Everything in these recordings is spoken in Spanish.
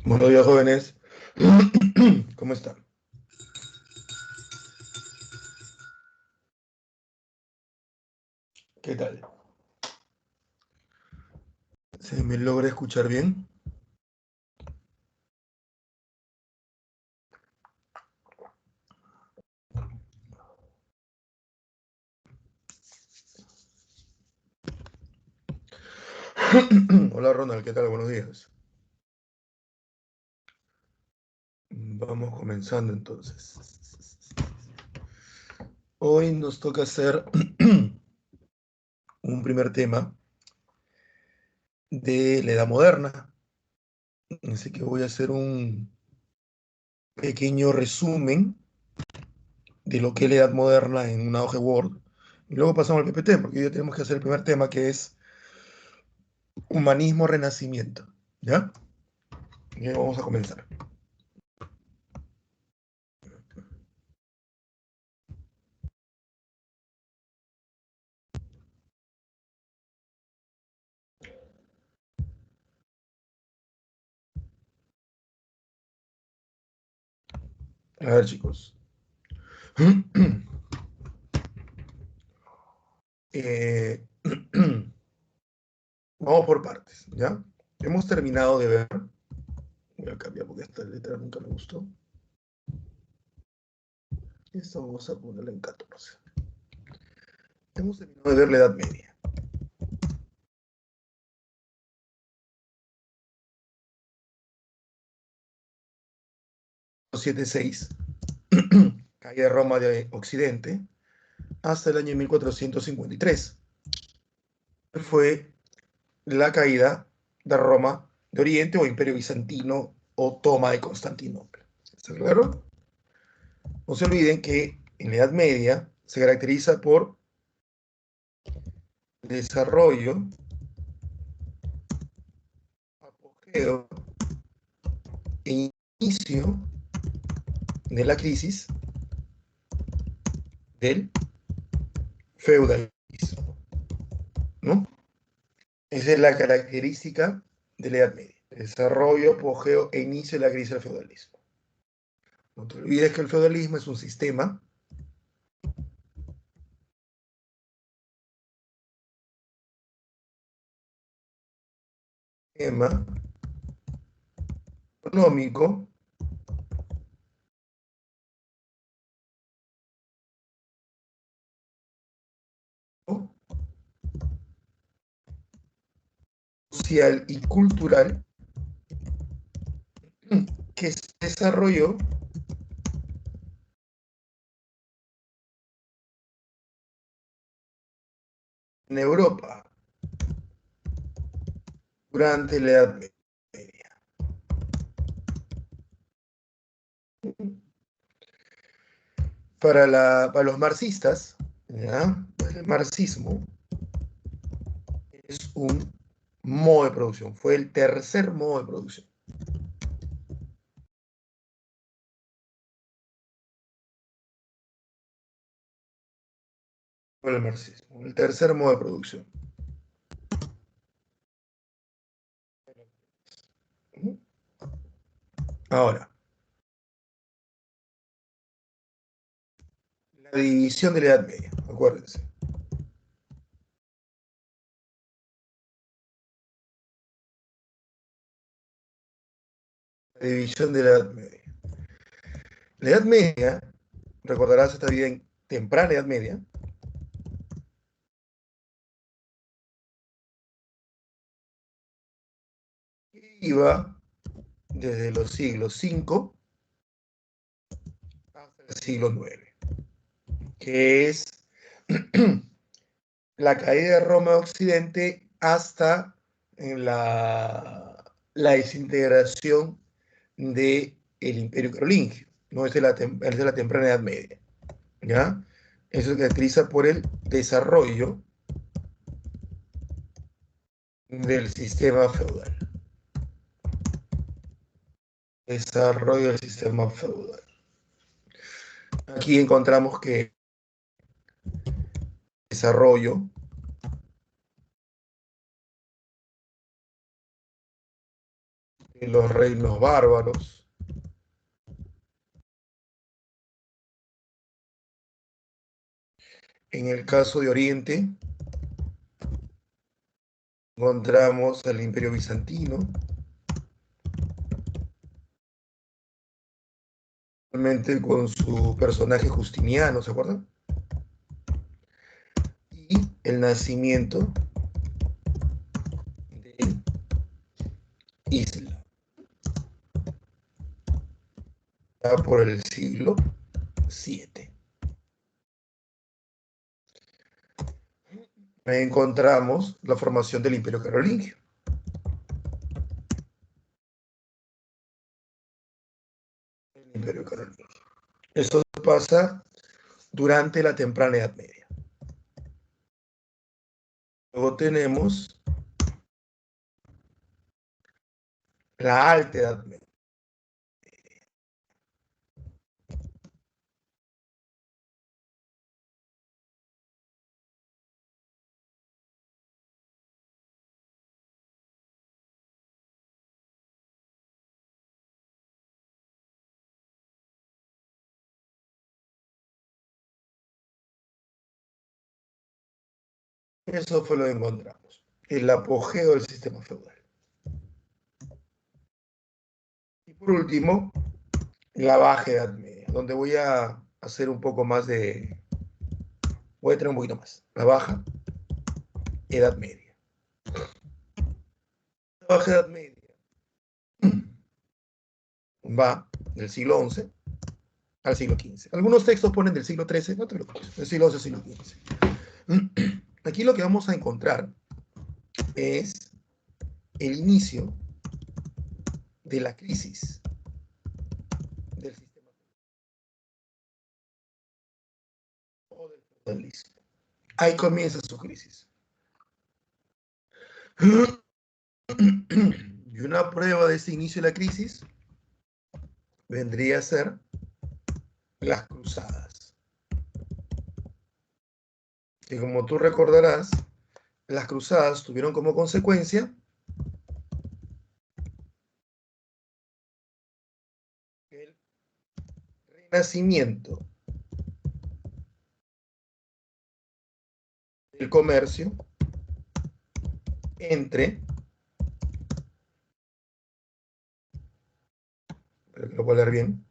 Buenos días, jóvenes. ¿Cómo están? ¿Qué tal? ¿Se me logra escuchar bien? Hola, Ronald, ¿qué tal? Buenos días. Vamos comenzando entonces. Hoy nos toca hacer un primer tema de la Edad Moderna. Así que voy a hacer un pequeño resumen de lo que es la Edad Moderna en una hoja Word. Y luego pasamos al PPT, porque hoy ya tenemos que hacer el primer tema que es Humanismo Renacimiento. ¿Ya? Y vamos a comenzar. A ver, chicos. Eh, Vamos por partes, ¿ya? Hemos terminado de ver. Voy a cambiar porque esta letra nunca me gustó. Esto vamos a ponerlo en 14. Hemos terminado de ver la Edad Media. 76, caída de Roma de Occidente, hasta el año 1453. Fue la caída de Roma de Oriente o Imperio Bizantino o toma de Constantinopla. ¿Está claro? No se olviden que en la Edad Media se caracteriza por desarrollo, apogeo e inicio de la crisis del feudalismo, ¿no? Esa es la característica de la Edad Media. Desarrollo, apogeo e inicio de la crisis del feudalismo. No te olvides que el feudalismo es un sistema económico social y cultural que se desarrolló en Europa durante la Edad Media. Para los marxistas, ¿ya? El marxismo es un modo de producción, fue el tercer modo de producción. Fue el marxismo, el tercer modo de producción. Ahora, la división de la Edad Media, acuérdense. La división de la Edad Media. La Edad Media, recordarás esta vida en temprana Edad Media, iba desde los siglos V hasta el siglo IX, que es la caída de Roma de Occidente hasta la desintegración del Imperio Carolingio, ¿no? Es de la temprana Edad Media, ¿ya? Eso se caracteriza por el desarrollo del sistema feudal. Desarrollo del sistema feudal. Aquí encontramos que desarrollo de los reinos bárbaros. En el caso de Oriente, encontramos al Imperio Bizantino, realmente con su personaje Justiniano, ¿se acuerdan? Y el nacimiento del Islam, ya por el siglo VII. Ahí encontramos la formación del Imperio Carolingio. El Imperio Carolingio. Esto pasa durante la temprana Edad Media. Luego tenemos la Alta Edad Media. Eso fue lo que encontramos. El apogeo del sistema feudal. Y por último, la Baja Edad Media, donde voy a hacer un poco más de... Voy a tener un poquito más. La Baja Edad Media. La Baja Edad Media va del siglo XI al siglo XV. Algunos textos ponen del siglo XIII, no te lo preocupes, del siglo XI al siglo XV. Aquí lo que vamos a encontrar es el inicio de la crisis del sistema o del feudalismo. Ahí comienza su crisis. Y una prueba de ese inicio de la crisis vendría a ser las cruzadas. Que como tú recordarás, las cruzadas tuvieron como consecuencia el renacimiento del comercio entre, espero que lo pueda leer bien,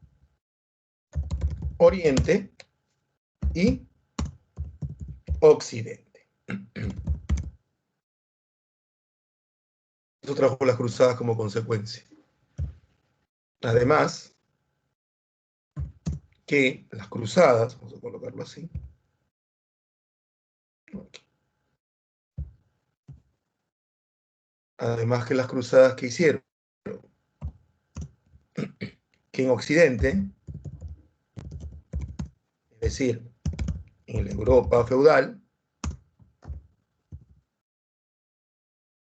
Oriente y Occidente. Eso trajo las cruzadas como consecuencia. Además, que las cruzadas, vamos a colocarlo así, además que las cruzadas que hicieron, que en Occidente, es decir, en la Europa feudal,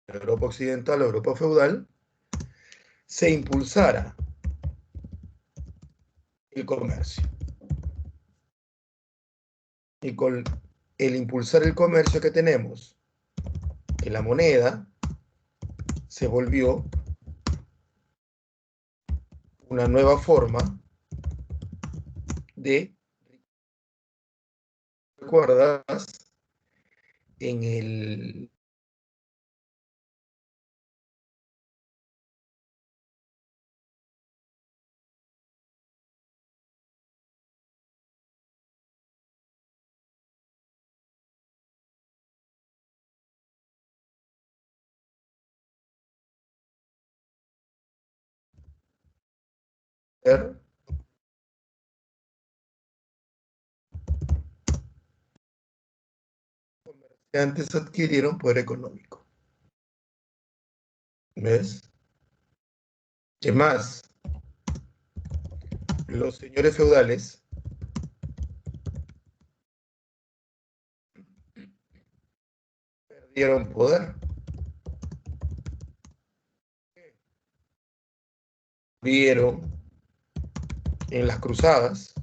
la Europa occidental, la Europa feudal, se impulsara el comercio. Y con el impulsar el comercio que tenemos, que la moneda se volvió una nueva forma de, ¿recuerdas? En el que antes adquirieron poder económico. ¿Ves? ¿Qué más? Los señores feudales perdieron poder. Vieron en las cruzadas,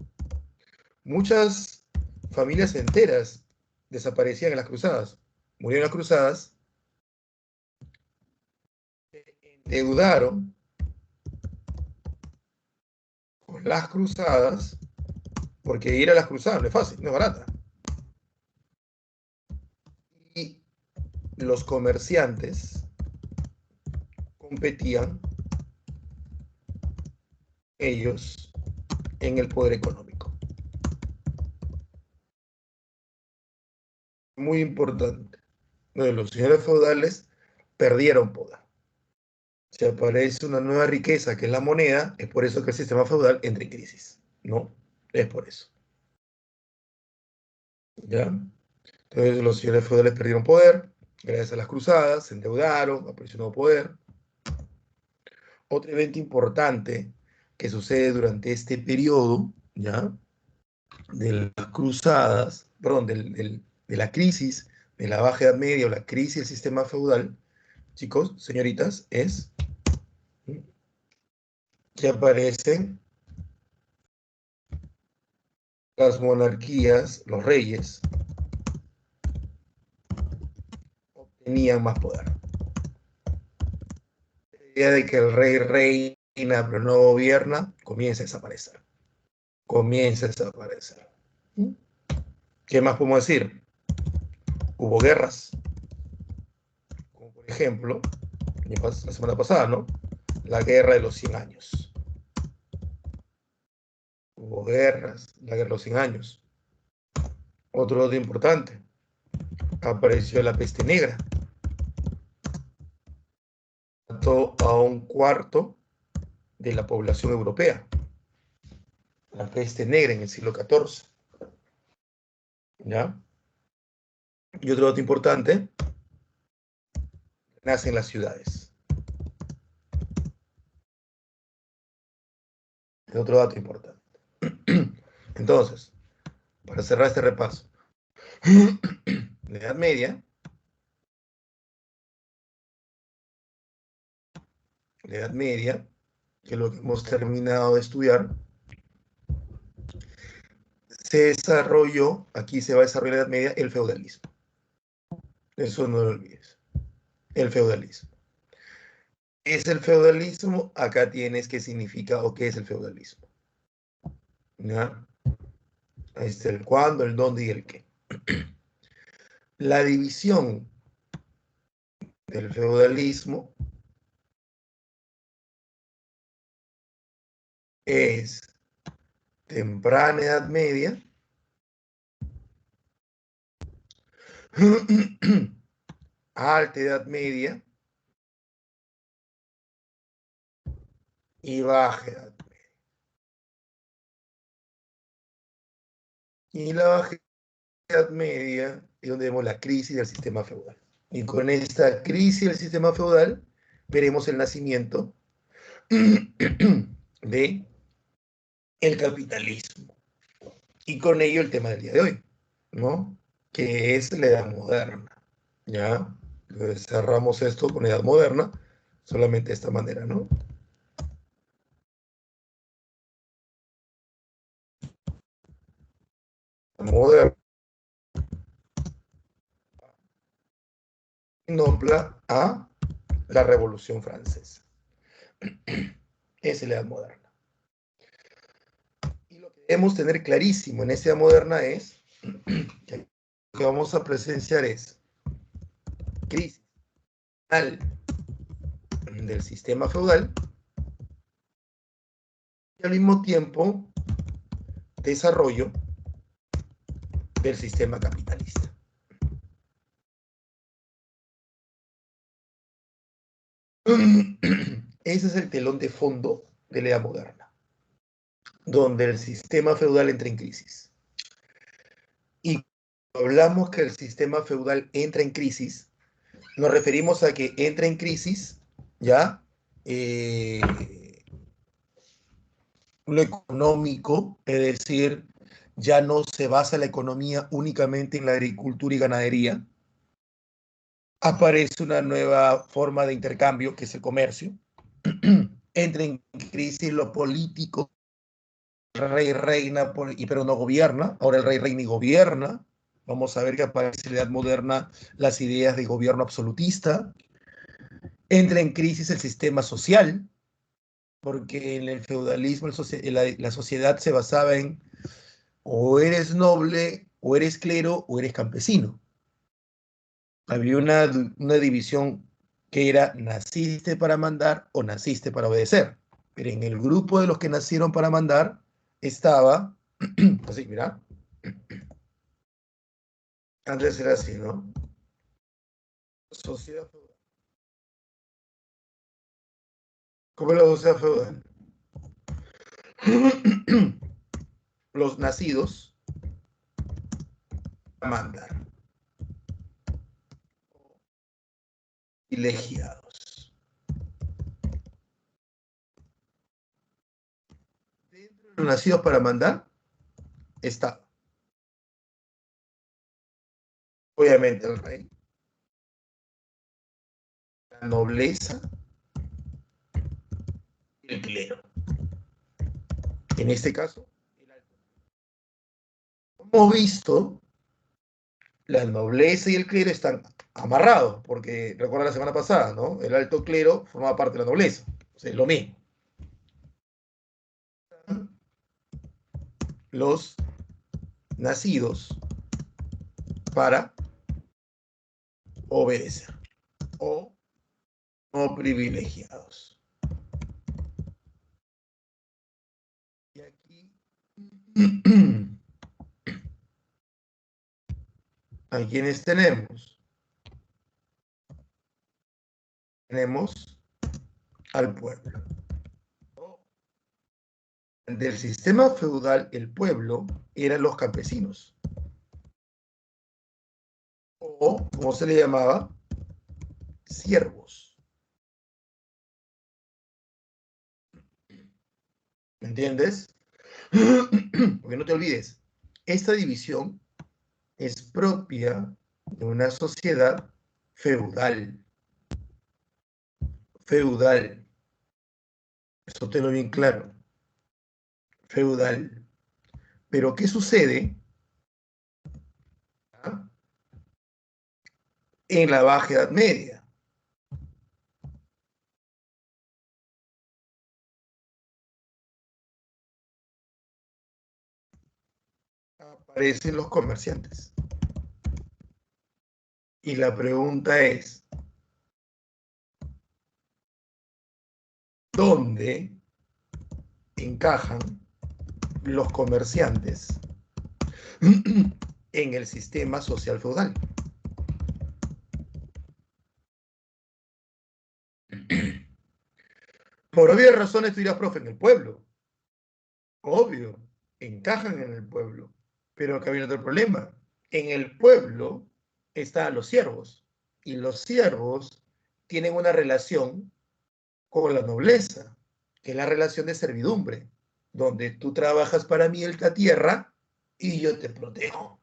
muchas familias enteras desaparecían en las cruzadas, murieron en las cruzadas, endeudaron con las cruzadas, porque ir a las cruzadas no es fácil, no es barata. Y los comerciantes competían ellos en el poder económico. Muy importante. Los señores feudales perdieron poder. Si aparece una nueva riqueza que es la moneda, es por eso que el sistema feudal entra en crisis, ¿no? Es por eso. ¿Ya? Entonces los señores feudales perdieron poder, gracias a las cruzadas, se endeudaron, apareció un nuevo poder. Otro evento importante que sucede durante este periodo, ¿ya? De las cruzadas, perdón, de la crisis, de la Baja Edad Media o la crisis del sistema feudal, chicos, señoritas, es que aparecen las monarquías, los reyes, tenían más poder. La idea de que el rey reina pero no gobierna comienza a desaparecer. Comienza a desaparecer. ¿Qué más podemos decir? Hubo guerras, como por ejemplo, la semana pasada, ¿no? La guerra de los 100 años. Hubo guerras, la guerra de los 100 años. Otro dato importante, apareció la peste negra. Mató a un cuarto de la población europea. La peste negra en el siglo XIV. ¿Ya? Y otro dato importante, nacen las ciudades. Es otro dato importante. Entonces, para cerrar este repaso, la Edad Media, que es lo que hemos terminado de estudiar, se desarrolló, aquí se va a desarrollar la Edad Media, el feudalismo. Eso no lo olvides. El feudalismo. ¿Qué es el feudalismo? Acá tienes qué significa o qué es el feudalismo. ¿Ya? Ahí está el cuándo, el dónde y el qué. La división del feudalismo es temprana Edad Media, alta Edad Media y baja Edad Media. Y la baja Edad Media es donde vemos la crisis del sistema feudal. Y con esta crisis del sistema feudal veremos el nacimiento de el capitalismo. Y con ello el tema del día de hoy, ¿no? Que es la edad moderna, ¿ya? Entonces, cerramos esto con edad moderna, solamente de esta manera, ¿no? Moderna, nobla a la Revolución Francesa. Esa es la edad moderna. Y lo que debemos tener clarísimo en esta edad moderna es que lo que vamos a presenciar es crisis del sistema feudal y al mismo tiempo desarrollo del sistema capitalista. Ese es el telón de fondo de la edad moderna, donde el sistema feudal entra en crisis. Y cuando hablamos que el sistema feudal entra en crisis, nos referimos a que entra en crisis, ¿ya? Lo económico, es decir, ya no se basa la economía únicamente en la agricultura y ganadería. Aparece una nueva forma de intercambio, que es el comercio. Entra en crisis lo político, el rey reina, pero no gobierna. Ahora el rey reina y gobierna. Vamos a ver que aparece en la edad moderna las ideas de gobierno absolutista. Entra en crisis el sistema social, porque en el feudalismo la sociedad se basaba en o eres noble, o eres clero, o eres campesino. Había una división que era naciste para mandar o naciste para obedecer. Pero en el grupo de los que nacieron para mandar estaba, así, mira, antes era así, ¿no? Sociedad feudal. ¿Cómo es la sociedad feudal? Los nacidos a mandar, privilegiados. Dentro de los nacidos para mandar está, obviamente, el rey, la nobleza y el clero. En este caso, hemos visto, la nobleza y el clero están amarrados, porque recuerda la semana pasada, ¿no? El alto clero formaba parte de la nobleza. O sea, es lo mismo. Los nacidos para obedecer o no privilegiados. Y aquí, ¿a quienes tenemos? Tenemos al pueblo. Del sistema feudal, el pueblo eran los campesinos, o como se le llamaba, siervos. ¿Me entiendes? Porque no te olvides, esta división es propia de una sociedad feudal. Feudal. Eso tenlo bien claro. Feudal. Pero ¿qué sucede? ¿Ah? En la Baja Edad Media. Aparecen los comerciantes. Y la pregunta es, ¿dónde encajan los comerciantes en el sistema social feudal? Por obvias razones tú dirás, profe, en el pueblo. Obvio, encajan en el pueblo. Pero acá viene otro problema. En el pueblo están los siervos. Y los siervos tienen una relación con la nobleza, que es la relación de servidumbre, donde tú trabajas para mí la tierra y yo te protejo.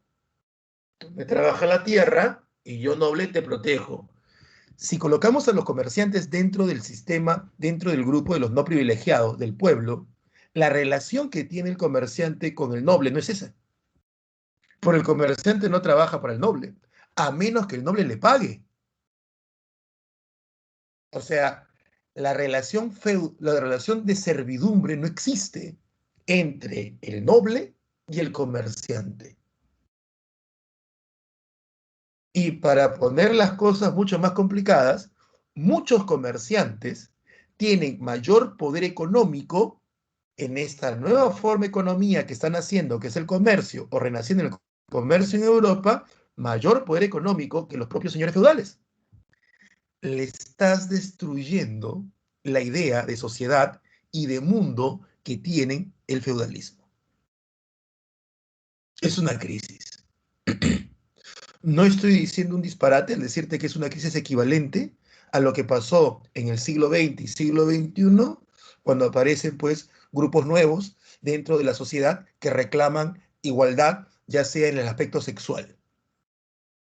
Tú me trabajas la tierra y yo noble te protejo. Si colocamos a los comerciantes dentro del sistema, dentro del grupo de los no privilegiados del pueblo, la relación que tiene el comerciante con el noble no es esa. Por el comerciante no trabaja para el noble, a menos que el noble le pague. O sea, la relación de servidumbre no existe entre el noble y el comerciante. Y para poner las cosas mucho más complicadas, muchos comerciantes tienen mayor poder económico en esta nueva forma de economía que están haciendo, que es el comercio, o renaciendo el comercio en Europa, mayor poder económico que los propios señores feudales. Le estás destruyendo la idea de sociedad y de mundo que tienen el feudalismo. Es una crisis. No estoy diciendo un disparate al decirte que es una crisis equivalente a lo que pasó en el siglo XX y siglo XXI, cuando aparecen pues grupos nuevos dentro de la sociedad que reclaman igualdad, ya sea en el aspecto sexual,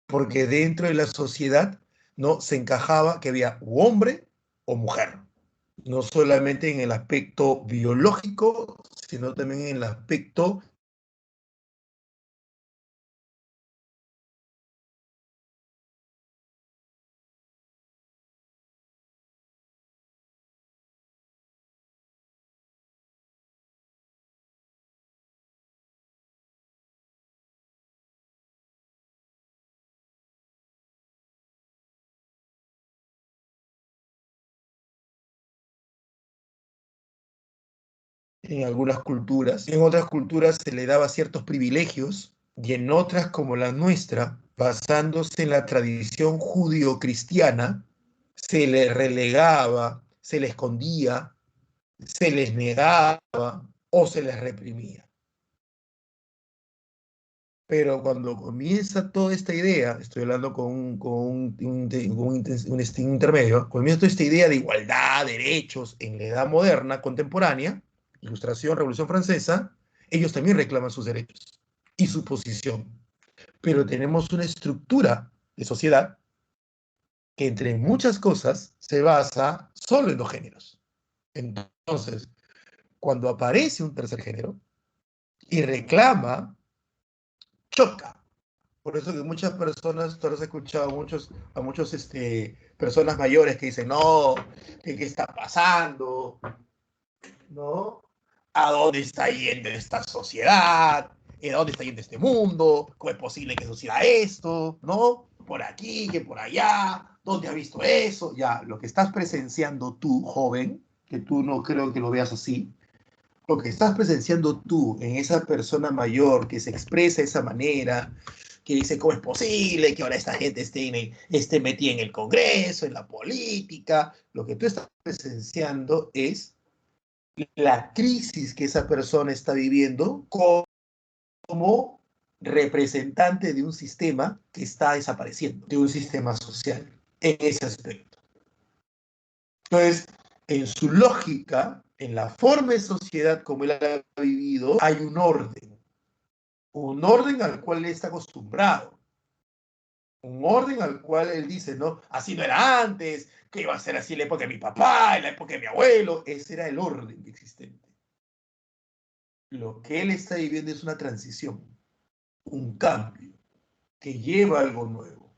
porque dentro de la sociedad no se encajaba que había hombre o mujer, no solamente en el aspecto biológico, sino también en el aspecto en algunas culturas. En otras culturas se le daba ciertos privilegios y en otras, como la nuestra, basándose en la tradición judío-cristiana, se le relegaba, se le escondía, se les negaba o se les reprimía. Pero cuando comienza toda esta idea, estoy hablando con un intermedio, comienza toda esta idea de igualdad, derechos en la edad moderna, contemporánea, Ilustración, Revolución Francesa, ellos también reclaman sus derechos y su posición. Pero tenemos una estructura de sociedad que entre muchas cosas se basa solo en dos géneros. Entonces, cuando aparece un tercer género y reclama, choca. Por eso que muchas personas, tú has escuchado a muchos personas mayores que dicen, no, ¿qué está pasando? ¿No? ¿A dónde está yendo esta sociedad? ¿A dónde está yendo este mundo? ¿Cómo es posible que suceda esto? ¿No? Por aquí, que por allá. ¿Dónde has visto eso? Ya, lo que estás presenciando tú, joven, que tú no creo que lo veas así, lo que estás presenciando tú en esa persona mayor que se expresa de esa manera, que dice cómo es posible que ahora esta gente esté metida en el Congreso, en la política, lo que tú estás presenciando es la crisis que esa persona está viviendo como representante de un sistema que está desapareciendo, de un sistema social, en ese aspecto. Entonces, en su lógica, en la forma de sociedad como él ha vivido, hay un orden al cual él está acostumbrado, un orden al cual él dice, no, así no era antes, que iba a ser así en la época de mi papá, en la época de mi abuelo, ese era el orden existente. Lo que él está viviendo es una transición, un cambio, que lleva a algo nuevo,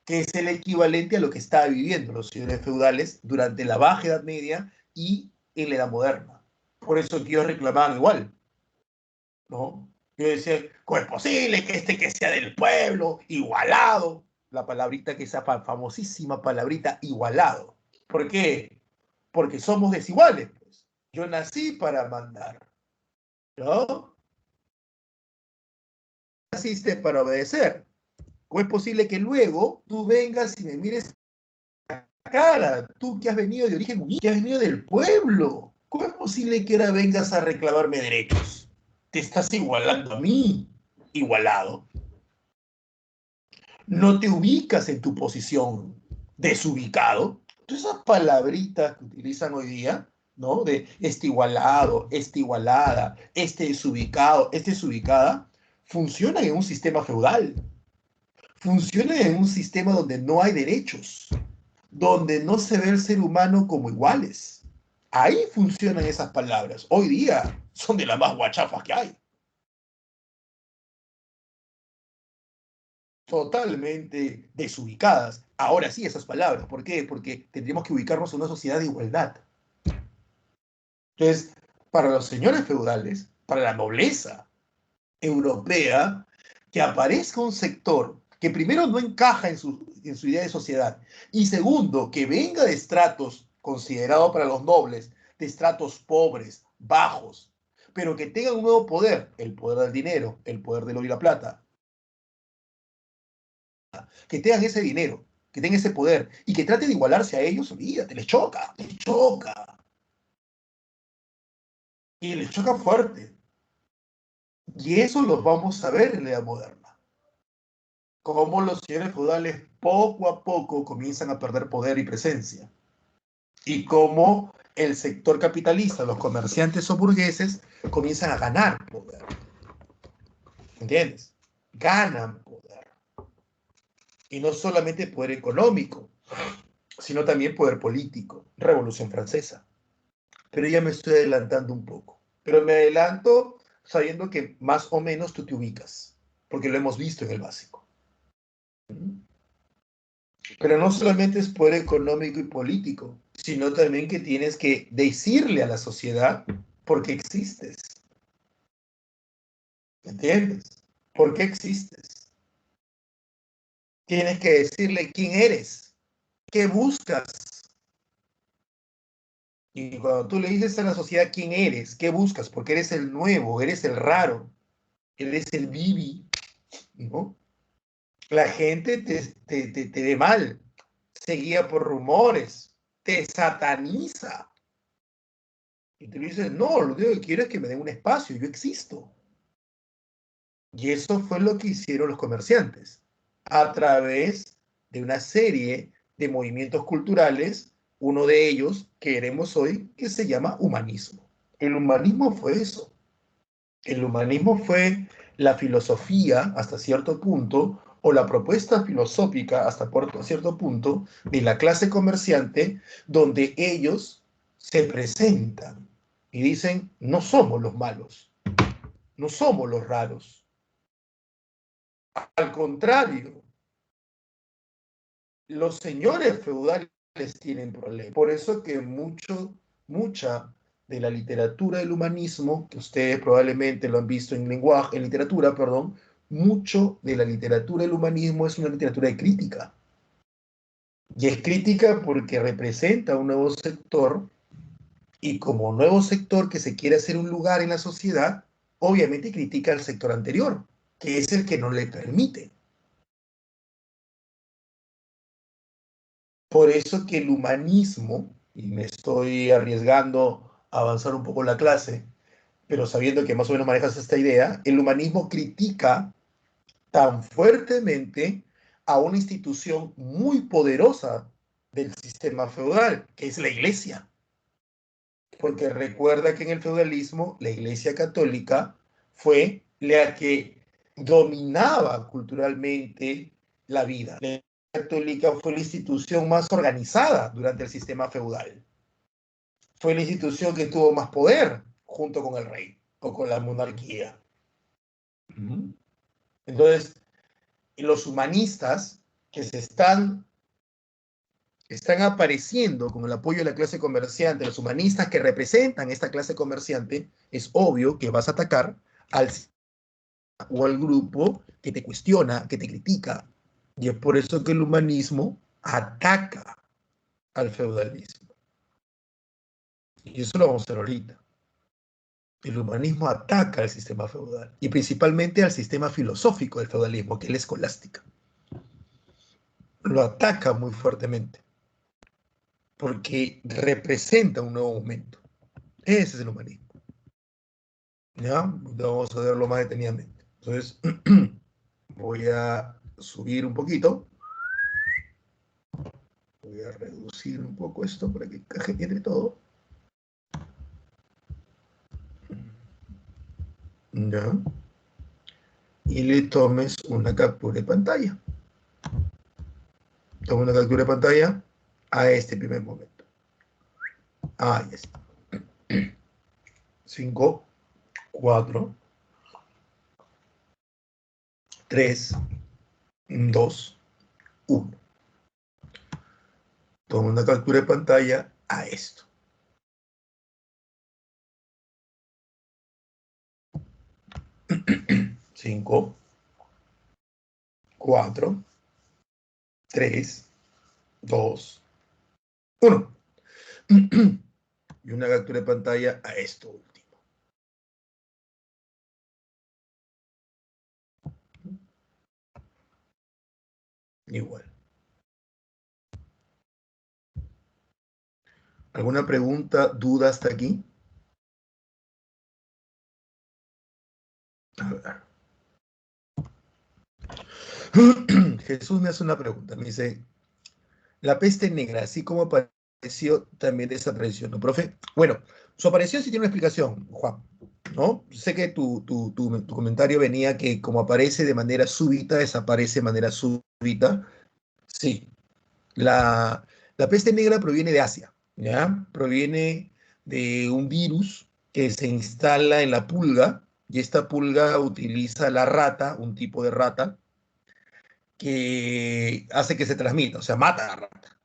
que es el equivalente a lo que estaban viviendo los señores feudales durante la Baja Edad Media y en la Edad Moderna. Por eso que ellos reclamaban igual, ¿no? Yo decía, ¿cómo es posible que que sea del pueblo, igualado? La palabrita que esa famosísima palabrita, igualado. ¿Por qué? Porque somos desiguales, pues. Yo nací para mandar, ¿no? Naciste para obedecer. ¿Cómo es posible que luego tú vengas y me mires la cara? Tú que has venido de origen humilde, que has venido del pueblo. ¿Cómo es posible que ahora vengas a reclamarme derechos? Te estás igualando a mí, igualado. No te ubicas en tu posición, desubicado. Todas esas palabritas que utilizan hoy día, ¿no? De este igualado, esta igualada, este desubicado, este desubicada, funcionan en un sistema feudal, funcionan en un sistema donde no hay derechos, donde no se ve el ser humano como iguales. Ahí funcionan esas palabras. Hoy día son de las más guachafas que hay. Totalmente desubicadas. Ahora sí, esas palabras. ¿Por qué? Porque tendríamos que ubicarnos en una sociedad de igualdad. Entonces, para los señores feudales, para la nobleza europea, que aparezca un sector que primero no encaja en su idea de sociedad y segundo, que venga de estratos considerados para los nobles, de estratos pobres, bajos, pero que tenga un nuevo poder, el poder del dinero, el poder del oro y la plata, que tengan ese dinero, que tengan ese poder y que trate de igualarse a ellos, olvídate, les choca, y les choca fuerte. Y eso lo vamos a ver en la edad moderna. Cómo los señores feudales poco a poco comienzan a perder poder y presencia. Y cómo el sector capitalista, los comerciantes o burgueses, comienzan a ganar poder. ¿Entiendes? Ganan poder. Y no solamente poder económico, sino también poder político. Revolución Francesa. Pero ya me estoy adelantando un poco. Pero me adelanto sabiendo que más o menos tú te ubicas, porque lo hemos visto en el básico. Pero no solamente es poder económico y político, sino también que tienes que decirle a la sociedad por qué existes. ¿Entiendes? ¿Por qué existes? Tienes que decirle quién eres, qué buscas. Y cuando tú le dices a la sociedad quién eres, qué buscas, porque eres el nuevo, eres el raro, eres el bibi, ¿no? La gente te ve mal, se guía por rumores, te sataniza. Y tú le dices, no, lo único que quiero es que me den un espacio, yo existo. Y eso fue lo que hicieron los comerciantes, a través de una serie de movimientos culturales, uno de ellos que veremos hoy, que se llama humanismo. El humanismo fue eso. El humanismo fue la filosofía hasta cierto punto, o la propuesta filosófica hasta cierto punto, de la clase comerciante, donde ellos se presentan y dicen, no somos los malos, no somos los raros. Al contrario, los señores feudales tienen problemas. Por eso que mucha de la literatura del humanismo, que ustedes probablemente lo han visto en lenguaje, en literatura, perdón, mucho de la literatura del humanismo es una literatura de crítica. Y es crítica porque representa un nuevo sector, y como nuevo sector que se quiere hacer un lugar en la sociedad, obviamente critica al sector anterior, que es el que no le permite. Por eso que el humanismo, y me estoy arriesgando a avanzar un poco la clase, pero sabiendo que más o menos manejas esta idea, el humanismo critica tan fuertemente a una institución muy poderosa del sistema feudal, que es la iglesia. Porque recuerda que en el feudalismo la iglesia católica fue la que dominaba culturalmente la vida. La católica fue la institución más organizada durante el sistema feudal. Fue la institución que tuvo más poder junto con el rey o con la monarquía. Entonces, los humanistas que están apareciendo con el apoyo de la clase comerciante, los humanistas que representan esta clase comerciante, es obvio que vas a atacar al o al grupo que te cuestiona, que te critica. Y es por eso que el humanismo ataca al feudalismo. Y eso lo vamos a hacer ahorita. El humanismo ataca al sistema feudal y principalmente al sistema filosófico del feudalismo, que es la escolástica. Lo ataca muy fuertemente porque representa un nuevo momento. Ese es el humanismo. ¿Ya? Vamos a verlo más detenidamente. Entonces, voy a subir un poquito. Voy a reducir un poco esto para que encaje entre todo. ¿Ya? Y le tomes una captura de pantalla. Toma una captura de pantalla a este primer momento. Ahí está. 5, 4, 3, 2, 1. Toma una captura de pantalla a esto. 5, 4, 3, 2, 1. Y una captura de pantalla a esto último. Igual. ¿Alguna pregunta, duda hasta aquí? A ver. Jesús me hace una pregunta. Me dice, la peste negra, así como apareció, también desapareció, ¿no, profe? Bueno, su aparición sí tiene una explicación, Juan, ¿no? Sé que tu comentario venía que como aparece de manera súbita, desaparece de manera súbita. Sí, la peste negra proviene de Asia, ¿ya? Proviene de un virus que se instala en la pulga, y esta pulga utiliza la rata, un tipo de rata, que hace que se transmita, o sea, mata a la rata,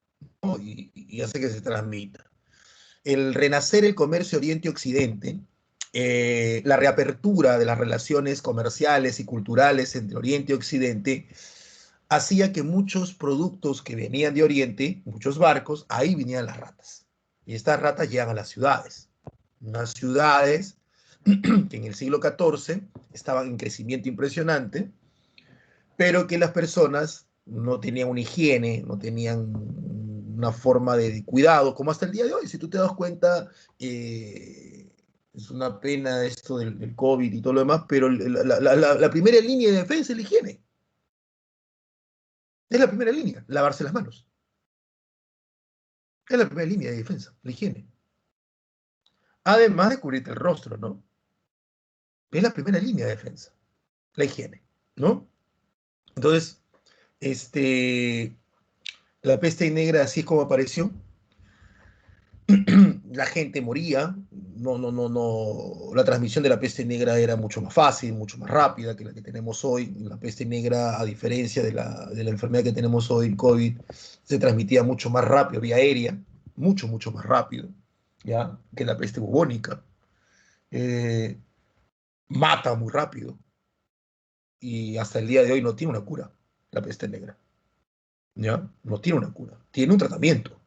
¿no? Y hace que se transmita. El renacer el comercio Oriente-Occidente, la reapertura de las relaciones comerciales y culturales entre Oriente y Occidente, hacía que muchos productos que venían de Oriente, muchos barcos, ahí venían las ratas. Y estas ratas llegan a las ciudades. Unas ciudades que en el siglo XIV estaban en crecimiento impresionante, pero que las personas no tenían una higiene, no tenían una forma de cuidado, como hasta el día de hoy. Si tú te das cuenta, es una pena esto del COVID y todo lo demás, pero la primera línea de defensa es la higiene. Es la primera línea, lavarse las manos. Es la primera línea de defensa, la higiene. Además de cubrirte el rostro, ¿no? Es la primera línea de defensa, la higiene, ¿no? Entonces, este, la peste negra así es como apareció. La gente moría, la transmisión de la peste negra era mucho más fácil, mucho más rápida que la que tenemos hoy. La peste negra, a diferencia de la enfermedad que tenemos hoy, el COVID, se transmitía mucho más rápido, vía aérea, mucho más rápido, ¿ya? Que la peste bubónica. Eh, Mata muy rápido y hasta el día de hoy no tiene una cura, la peste negra, ¿ya? No tiene una cura, tiene un tratamiento,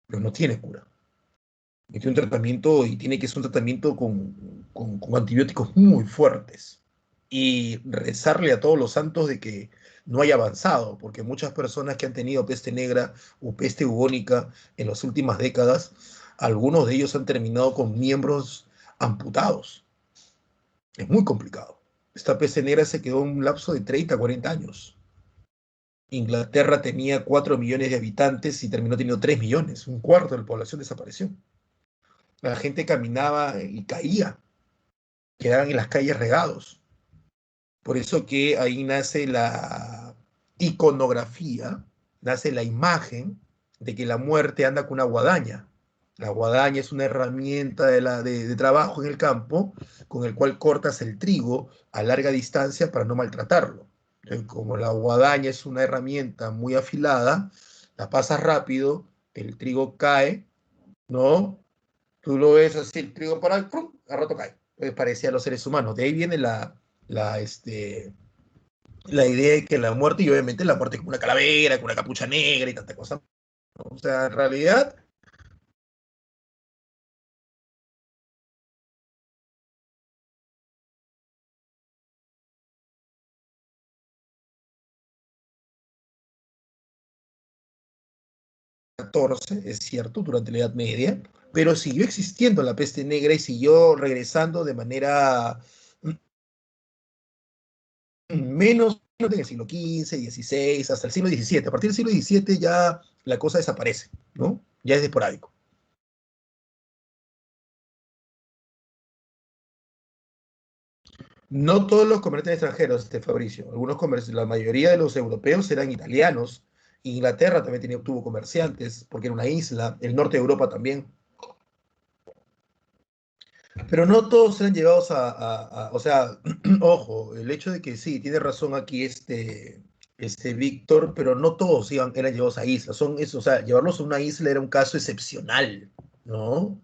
pero no tiene cura. Tiene un tratamiento y tiene que ser un tratamiento con antibióticos muy fuertes. Y rezarle a todos los santos de que no haya avanzado, porque muchas personas que han tenido peste negra o peste bubónica en las últimas décadas, algunos de ellos han terminado con miembros amputados. Es muy complicado. Esta peste negra se quedó en un lapso de 30 a 40 años. Inglaterra tenía 4 millones de habitantes y terminó teniendo 3 millones. Un cuarto de la población desapareció. La gente caminaba y caía, quedaban en las calles regados. Por eso que ahí nace la iconografía, nace la imagen de que la muerte anda con una guadaña. La guadaña es una herramienta de trabajo en el campo con el cual cortas el trigo a larga distancia para no maltratarlo. Entonces, como la guadaña es una herramienta muy afilada, la pasas rápido, el trigo cae, ¿no? Tú lo ves así, el trigo para el ¡prum! Al rato cae. Pues parecía a los seres humanos. De ahí viene la, este, la idea de que la muerte, y obviamente la muerte es como una calavera, con una capucha negra y tanta cosa, ¿no? O sea, en realidad, 14, es cierto, durante la Edad Media, pero siguió existiendo la peste negra y siguió regresando de manera menos en el siglo XV, XVI, hasta el siglo XVII. A partir del siglo XVII ya la cosa desaparece, ¿no? Ya es esporádico. No todos los comerciantes extranjeros, Fabricio. Algunos comerciantes, la mayoría de los europeos eran italianos. Inglaterra también tuvo comerciantes, porque era una isla. El norte de Europa también. Pero no todos eran llevados o sea, ojo, el hecho de que sí, tiene razón aquí Víctor, pero no todos eran llevados a islas. Son eso, o sea, llevarlos a una isla era un caso excepcional, ¿no?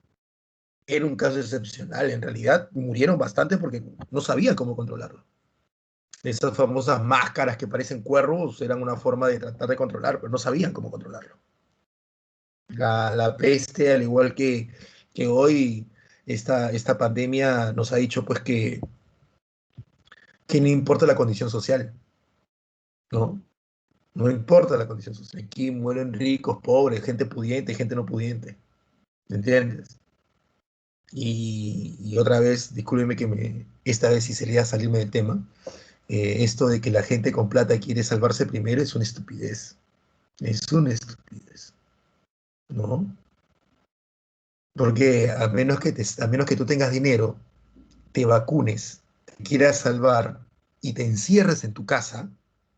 Era un caso excepcional. En realidad murieron bastante porque no sabían cómo controlarlo. Esas famosas máscaras que parecen cuervos eran una forma de tratar de controlar, pero no sabían cómo controlarlo. La peste, al igual que hoy, esta pandemia nos ha dicho pues que no importa la condición social, ¿no? No importa la condición social. Aquí mueren ricos, pobres, gente pudiente, gente no pudiente. ¿Me entiendes? Y otra vez, discúlpeme esta vez sí sería salirme del tema, esto de que la gente con plata quiere salvarse primero es una estupidez. Es una estupidez, ¿no? Porque a menos que tú tengas dinero, te vacunes, te quieras salvar y te encierres en tu casa,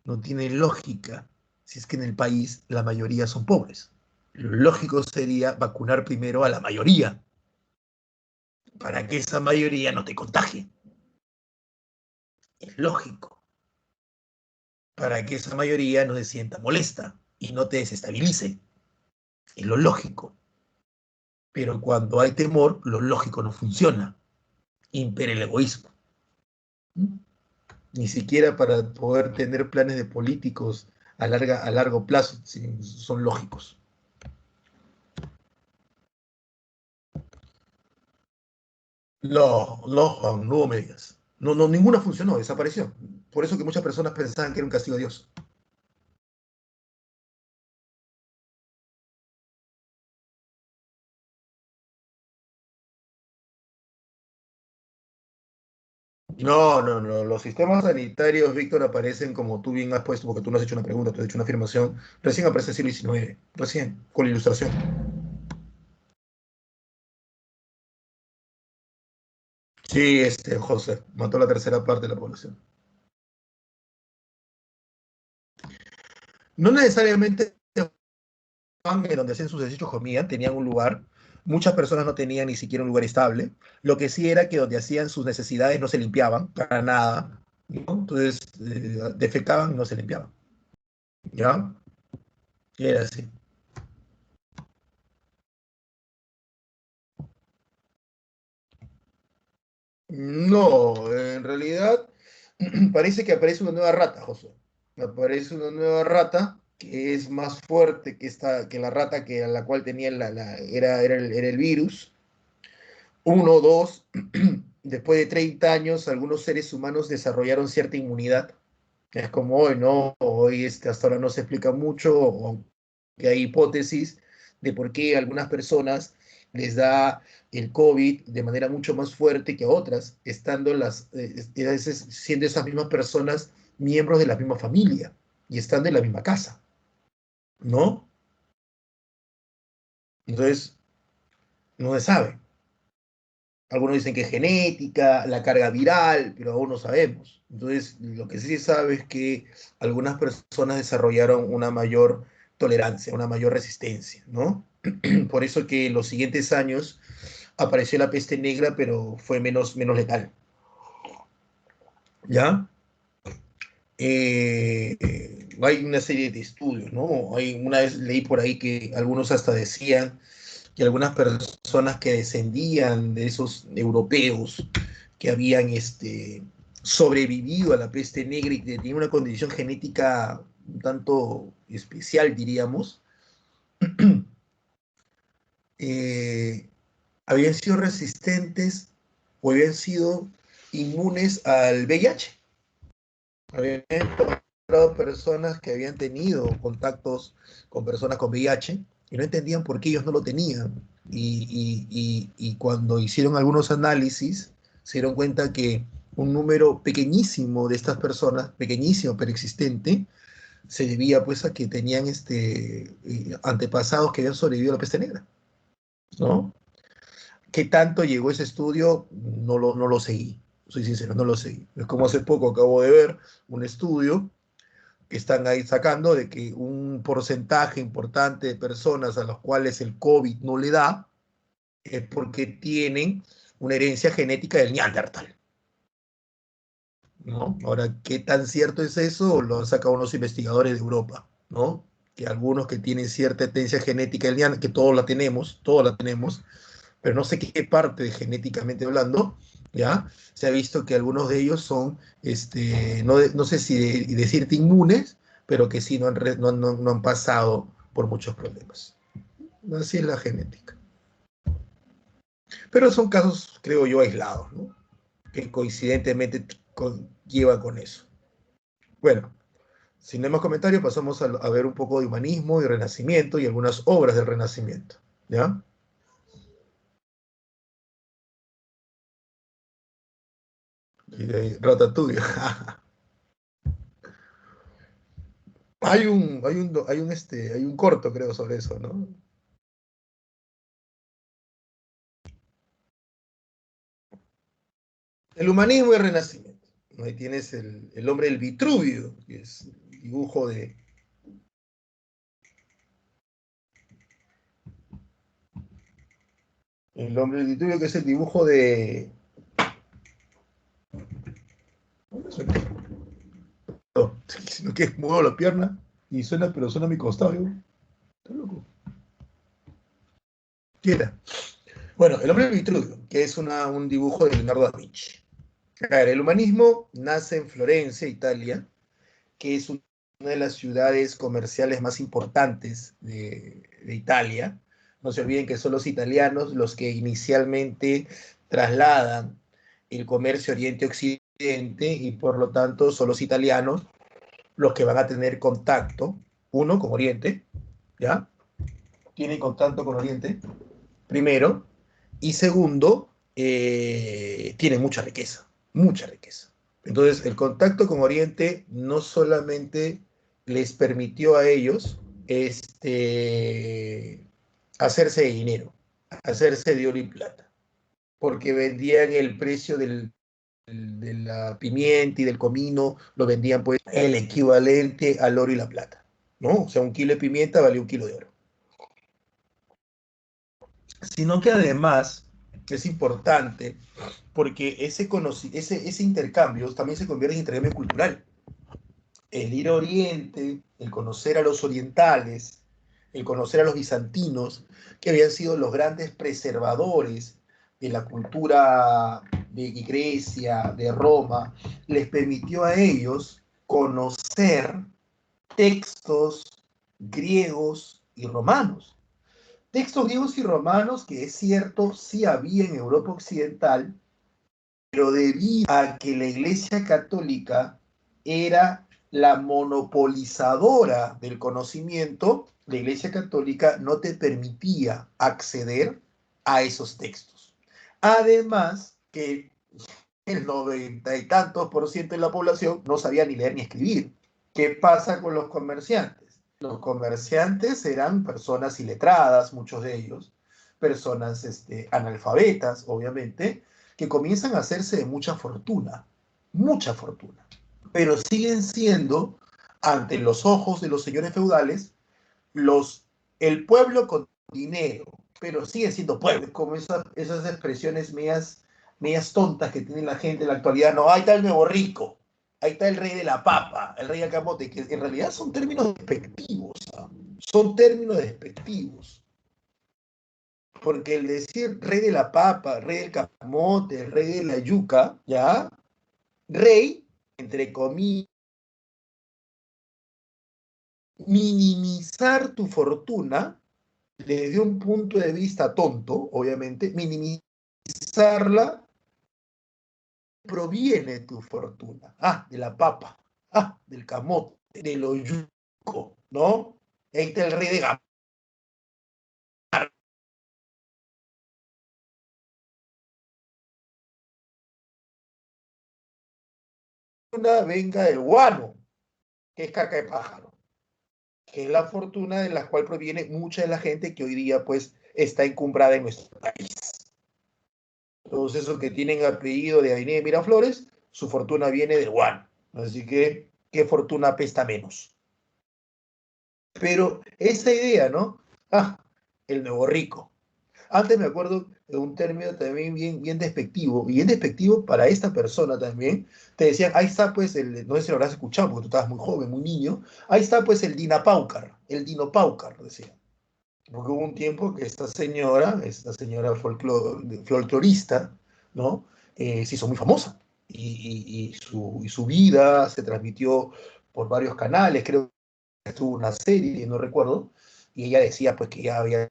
no tiene lógica si es que en el país la mayoría son pobres. Lo lógico sería vacunar primero a la mayoría para que esa mayoría no te contagie. Es lógico, para que esa mayoría no se sienta molesta y no te desestabilice. Es lo lógico. Pero cuando hay temor, lo lógico no funciona. Impera el egoísmo. Ni siquiera para poder tener planes de políticos a largo plazo son lógicos. No, no, Juan, no me digas. No, no, ninguna funcionó, desapareció. Por eso que muchas personas pensaban que era un castigo de Dios. No, no, no. Los sistemas sanitarios, Víctor, aparecen como tú bien has puesto, porque tú no has hecho una pregunta, tú has hecho una afirmación. Recién aparece el siglo XIX, recién, con la ilustración. Sí, José, mató la tercera parte de la población. No necesariamente en donde hacían sus desechos comían, tenían un lugar. Muchas personas no tenían ni siquiera un lugar estable. Lo que sí era que donde hacían sus necesidades no se limpiaban para nada, ¿no? Entonces, defecaban y no se limpiaban. ¿Ya? Y era así. No, en realidad parece que aparece una nueva rata, José. Aparece una nueva rata que es más fuerte que la rata que a la cual tenía era el virus. Uno, dos, después de 30 años, algunos seres humanos desarrollaron cierta inmunidad. Es como hoy, ¿no? Hoy hasta ahora no se explica mucho, aunque hay hipótesis de por qué a algunas personas les da el COVID de manera mucho más fuerte que a otras, estando a veces siendo esas mismas personas miembros de la misma familia y estando en la misma casa, ¿no? Entonces, no se sabe. Algunos dicen que es genética, la carga viral, pero aún no sabemos. Entonces, lo que sí se sabe es que algunas personas desarrollaron una mayor tolerancia, una mayor resistencia, ¿no? Por eso que en los siguientes años apareció la peste negra, pero fue menos letal, ¿ya? Hay una serie de estudios, ¿no? Una vez leí por ahí que algunos hasta decían que algunas personas que descendían de esos europeos que habían sobrevivido a la peste negra y que tenían una condición genética un tanto especial, diríamos, eh, habían sido resistentes o habían sido inmunes al VIH. Habían encontrado personas que habían tenido contactos con personas con VIH y no entendían por qué ellos no lo tenían. Y cuando hicieron algunos análisis, se dieron cuenta que un número pequeñísimo de estas personas, pequeñísimo pero existente, se debía pues a que tenían antepasados que habían sobrevivido a la peste negra, ¿no? ¿Qué tanto llegó ese estudio? No lo seguí, soy sincero, no lo seguí. Es como hace poco acabo de ver un estudio que están ahí sacando de que un porcentaje importante de personas a las cuales el COVID no le da es porque tienen una herencia genética del Neandertal, ¿no? Ahora, ¿qué tan cierto es eso? Lo han sacado unos investigadores de Europa, ¿no? Que algunos que tienen cierta herencia genética del Neandertal, que todos la tenemos, pero no sé qué parte de genéticamente hablando, ¿ya? Se ha visto que algunos de ellos son, no sé si decirte inmunes, pero que sí no han pasado por muchos problemas. Así es la genética. Pero son casos, creo yo, aislados, ¿no? Que coincidentemente llevan con eso. Bueno, sin más comentarios, pasamos a ver un poco de humanismo y renacimiento y algunas obras del renacimiento, ¿ya? Ratatouille. Hay un corto, creo, sobre eso, ¿no? El humanismo y el renacimiento. Ahí tienes el hombre del Vitruvio, que es el dibujo de. El hombre del Vitruvio, que es el dibujo de. ¿Dónde suena? No, sino que muevo la pierna y suena, pero suena a mi costado. Yo, está loco. Quiera. Bueno, el hombre del Vitruvio, que es un dibujo de Leonardo da Vinci. A ver, el humanismo nace en Florencia, Italia, que es una de las ciudades comerciales más importantes de Italia. No se olviden que son los italianos los que inicialmente trasladan el comercio Oriente-Occidente y por lo tanto son los italianos los que van a tener contacto, uno con Oriente, ¿ya? Tienen contacto con Oriente, primero, y segundo, tienen mucha riqueza, mucha riqueza. Entonces, el contacto con Oriente no solamente les permitió a ellos hacerse de dinero, hacerse de oro y plata, porque vendían el precio de la pimienta y del comino, lo vendían pues el equivalente al oro y la plata, ¿no? O sea, un kilo de pimienta vale un kilo de oro. Sino que además es importante porque ese intercambio también se convierte en intercambio cultural. El ir a Oriente, el conocer a los orientales, el conocer a los bizantinos, que habían sido los grandes preservadores de la cultura de Grecia, de Roma, les permitió a ellos conocer textos griegos y romanos. Textos griegos y romanos que es cierto, sí había en Europa Occidental, pero debido a que la Iglesia Católica era la monopolizadora del conocimiento, la Iglesia Católica no te permitía acceder a esos textos. Además, que el 90 y tantos por ciento de la población no sabía ni leer ni escribir. ¿Qué pasa con los comerciantes? Los comerciantes eran personas iletradas, muchos de ellos, personas analfabetas, obviamente, que comienzan a hacerse de mucha fortuna, pero siguen siendo, ante los ojos de los señores feudales, los, el pueblo con dinero, pero sigue siendo pueblo, como esas expresiones medias tontas que tiene la gente en la actualidad. No, ahí está el nuevo rico, ahí está el rey de la papa, el rey del camote, que en realidad son términos despectivos, ¿no? Son términos despectivos, porque el decir rey de la papa, rey del camote, rey de la yuca, ¿ya? Rey, entre comillas, minimizar tu fortuna desde un punto de vista tonto, obviamente, minimizarla proviene tu fortuna. Ah, de la papa, ah, del camote, de lo yuco, ¿no? Ahí está el rey de Gamar. Venga del guano, que es caca de pájaro, que es la fortuna de la cual proviene mucha de la gente que hoy día, pues, está encumbrada en nuestro país. Todos esos que tienen apellido de Avenida de Miraflores, su fortuna viene del guano. Así que, ¿qué fortuna apesta menos? Pero esa idea, ¿no? Ah, el nuevo rico. Antes me acuerdo de un término también bien despectivo para esta persona también. Te decían, ahí está pues no sé si lo habrás escuchado porque tú estabas muy joven, muy niño, ahí está pues el Dino Paucar, decía. Porque hubo un tiempo que esta señora folclorista, ¿no? Se hizo muy famosa y su vida se transmitió por varios canales, creo que tuvo una serie, no recuerdo, y ella decía pues que ya había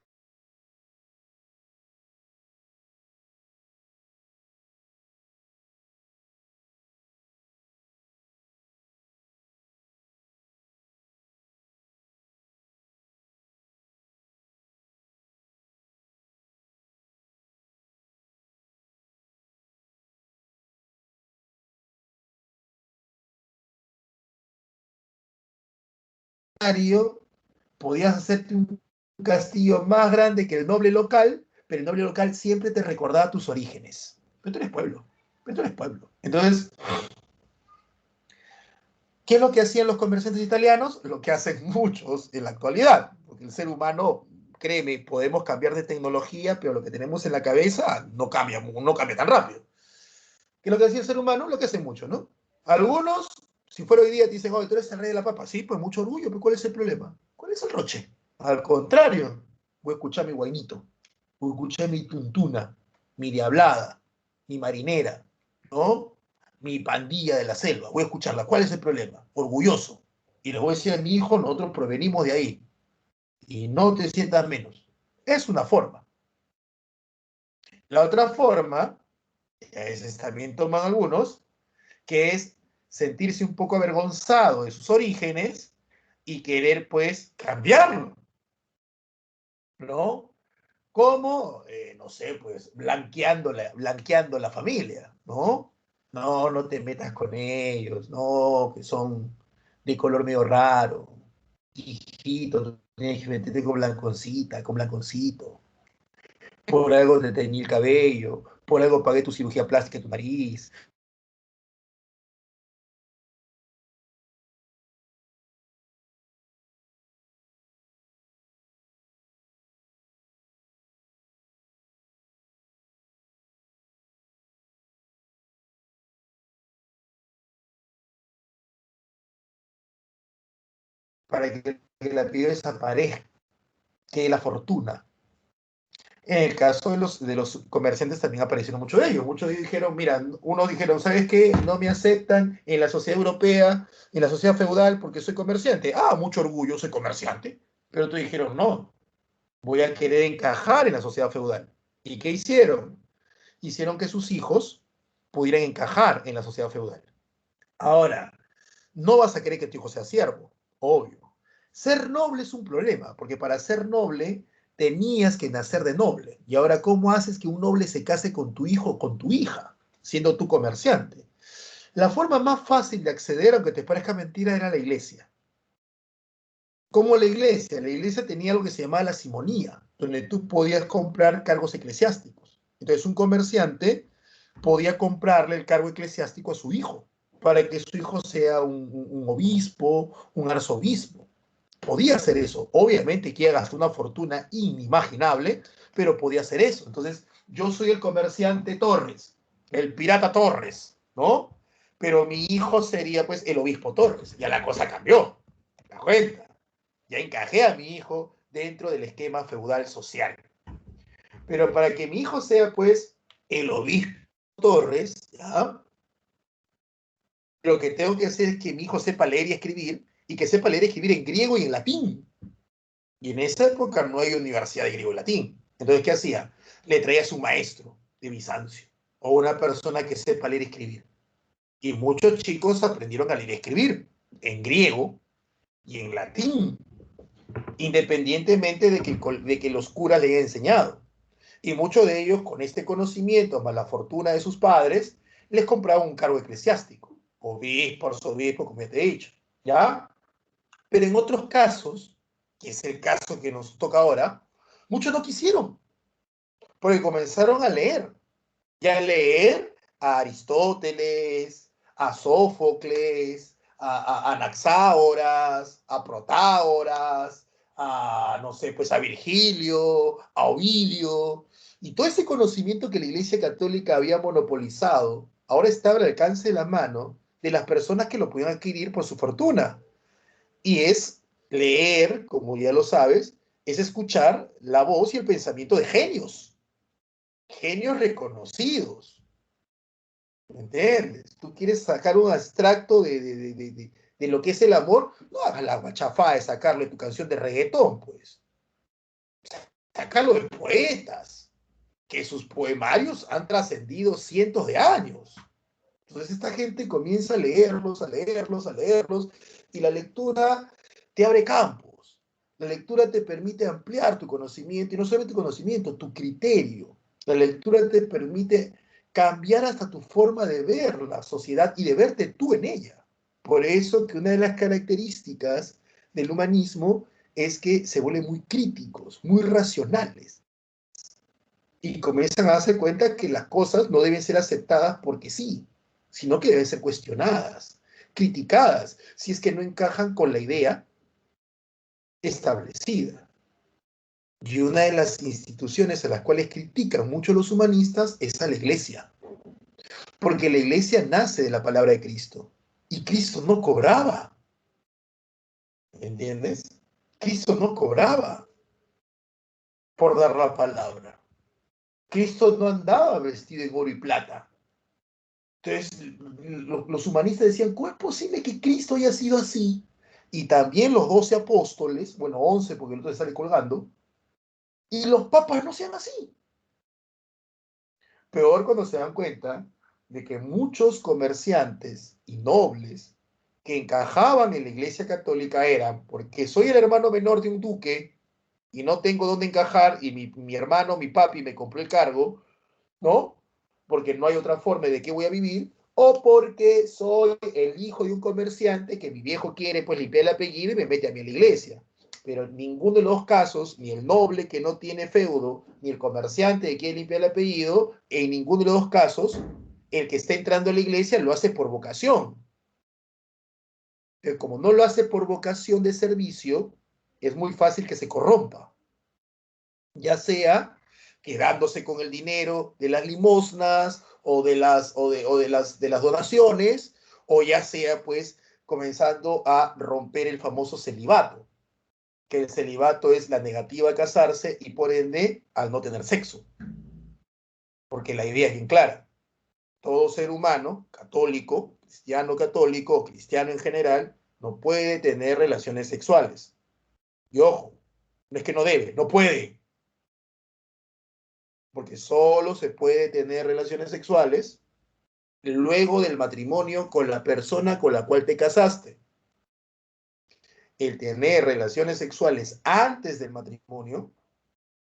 podías hacerte un castillo más grande que el noble local, pero el noble local siempre te recordaba tus orígenes. Pero tú eres pueblo, pero tú eres pueblo. Entonces, ¿qué es lo que hacían los comerciantes italianos? Lo que hacen muchos en la actualidad, porque el ser humano, créeme, podemos cambiar de tecnología, pero lo que tenemos en la cabeza no cambia tan rápido. ¿Qué es lo que hacía el ser humano? Lo que hacen muchos, ¿no? Algunos, si fuera hoy día, te dicen, oh, tú eres el rey de la papa. Sí, pues mucho orgullo, pero ¿cuál es el problema? ¿Cuál es el roche? Al contrario, voy a escuchar mi guainito, voy a escuchar mi tuntuna, mi diablada, mi marinera, ¿no? Mi pandilla de la selva, voy a escucharla. ¿Cuál es el problema? Orgulloso. Y les voy a decir a mi hijo, nosotros provenimos de ahí. Y no te sientas menos. Es una forma. La otra forma Y a veces también toman algunos, que es sentirse un poco avergonzado de sus orígenes y querer, pues, cambiarlo, ¿no? Como, no sé, pues, blanqueando la familia, ¿no? No, no te metas con ellos, no, que son de color medio raro. Hijito, tú tienes que meterte con blanconcita, con blanconcito. Por algo te teñí el cabello, por algo pagué tu cirugía plástica de tu nariz. Para que la piel desaparezca, que la fortuna. En el caso de los comerciantes también aparecieron muchos de ellos. Muchos dijeron, mira, unos dijeron, ¿sabes qué? No me aceptan en la sociedad europea, en la sociedad feudal, porque soy comerciante. Ah, mucho orgullo, soy comerciante. Pero otros dijeron, no, voy a querer encajar en la sociedad feudal. ¿Y qué hicieron? Hicieron que sus hijos pudieran encajar en la sociedad feudal. Ahora, no vas a querer que tu hijo sea siervo, obvio. Ser noble es un problema, porque para ser noble tenías que nacer de noble. Y ahora, ¿cómo haces que un noble se case con tu hijo o con tu hija, siendo tú comerciante? La forma más fácil de acceder, aunque te parezca mentira, era la iglesia. ¿Cómo la iglesia? La iglesia tenía algo que se llamaba la simonía, donde tú podías comprar cargos eclesiásticos. Entonces, un comerciante podía comprarle el cargo eclesiástico a su hijo, para que su hijo sea un obispo, un arzobispo. Podía hacer eso. Obviamente que gastó una fortuna inimaginable, pero podía hacer eso. Entonces, yo soy el comerciante Torres, el pirata Torres, ¿no? Pero mi hijo sería pues el obispo Torres. Ya la cosa cambió. ¿Te das cuenta? Ya encajé a mi hijo dentro del esquema feudal social. Pero para que mi hijo sea pues el obispo Torres, ¿ya? Lo que tengo que hacer es que mi hijo sepa leer y escribir, y que sepa leer y escribir en griego y en latín. Y en esa época no hay universidad de griego y latín. Entonces, ¿qué hacía? Le traía a su maestro de Bizancio, o una persona que sepa leer y escribir. Y muchos chicos aprendieron a leer y escribir en griego y en latín, independientemente de que los curas le hayan enseñado. Y muchos de ellos, con este conocimiento, más la fortuna de sus padres, les compraban un cargo eclesiástico, obispo, arzobispo, como te he dicho, ¿ya? Pero en otros casos, que es el caso que nos toca ahora, muchos no quisieron, porque comenzaron a leer, y a leer a Aristóteles, a Sófocles, a Anaxágoras, a Protágoras, a, no sé, pues a Virgilio, a Ovidio, y todo ese conocimiento que la Iglesia Católica había monopolizado, ahora estaba al alcance de la mano de las personas que lo podían adquirir por su fortuna. Y es leer, como ya lo sabes, es escuchar la voz y el pensamiento de genios, genios reconocidos. ¿Me entiendes? Tú quieres sacar un abstracto de lo que es el amor, no hagas la guachafá de sacarlo de tu canción de reggaetón, pues. Sácalo de poetas, que sus poemarios han trascendido cientos de años. Entonces esta gente comienza a leerlos, a leerlos, a leerlos, y la lectura te abre campos. La lectura te permite ampliar tu conocimiento, y no solamente tu conocimiento, tu criterio. La lectura te permite cambiar hasta tu forma de ver la sociedad y de verte tú en ella. Por eso que una de las características del humanismo es que se vuelven muy críticos, muy racionales, y comienzan a darse cuenta que las cosas no deben ser aceptadas porque sí, sino que deben ser cuestionadas, criticadas, si es que no encajan con la idea establecida. Y una de las instituciones a las cuales critican mucho los humanistas es a la iglesia, porque la iglesia nace de la palabra de Cristo, y Cristo no cobraba, ¿entiendes? Cristo no cobraba por dar la palabra. Cristo no andaba vestido en oro y plata. Entonces, los humanistas decían, ¿cómo es posible que Cristo haya sido así? Y también los 12 apóstoles, bueno, 11 porque el otro sale colgando, y los papas no sean así. Peor cuando se dan cuenta de que muchos comerciantes y nobles que encajaban en la Iglesia Católica eran porque soy el hermano menor de un duque y no tengo dónde encajar y mi hermano, mi papi me compró el cargo, ¿no? Porque no hay otra forma de que voy a vivir, o porque soy el hijo de un comerciante que mi viejo quiere pues limpiar el apellido y me mete a mí a la iglesia. Pero en ninguno de los casos, ni el noble que no tiene feudo, ni el comerciante que quiere limpiar el apellido, en ninguno de los casos, el que está entrando a la iglesia lo hace por vocación. Pero como no lo hace por vocación de servicio, es muy fácil que se corrompa. Ya sea quedándose con el dinero de las limosnas o de las donaciones, o ya sea pues comenzando a romper el famoso celibato, que el celibato es la negativa a casarse y por ende al no tener sexo, porque la idea es bien clara: todo ser humano, católico, cristiano católico o cristiano en general, no puede tener relaciones sexuales. Y ojo, no es que no debe, no puede, porque solo se puede tener relaciones sexuales luego del matrimonio con la persona con la cual te casaste. El tener relaciones sexuales antes del matrimonio,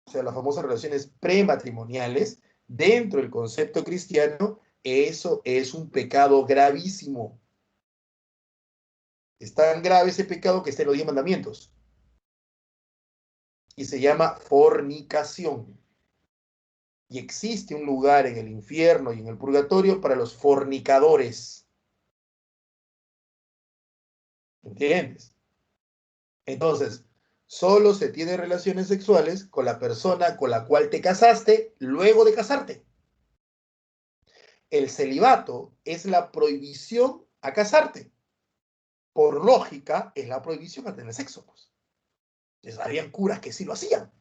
o sea, las famosas relaciones prematrimoniales, dentro del concepto cristiano, eso es un pecado gravísimo. Es tan grave ese pecado que está en los 10 mandamientos y se llama fornicación. Y existe un lugar en el infierno y en el purgatorio para los fornicadores. ¿Entiendes? Entonces, solo se tiene relaciones sexuales con la persona con la cual te casaste luego de casarte. El celibato es la prohibición a casarte. Por lógica, es la prohibición a tener sexo, pues. Entonces, habían curas que sí lo hacían,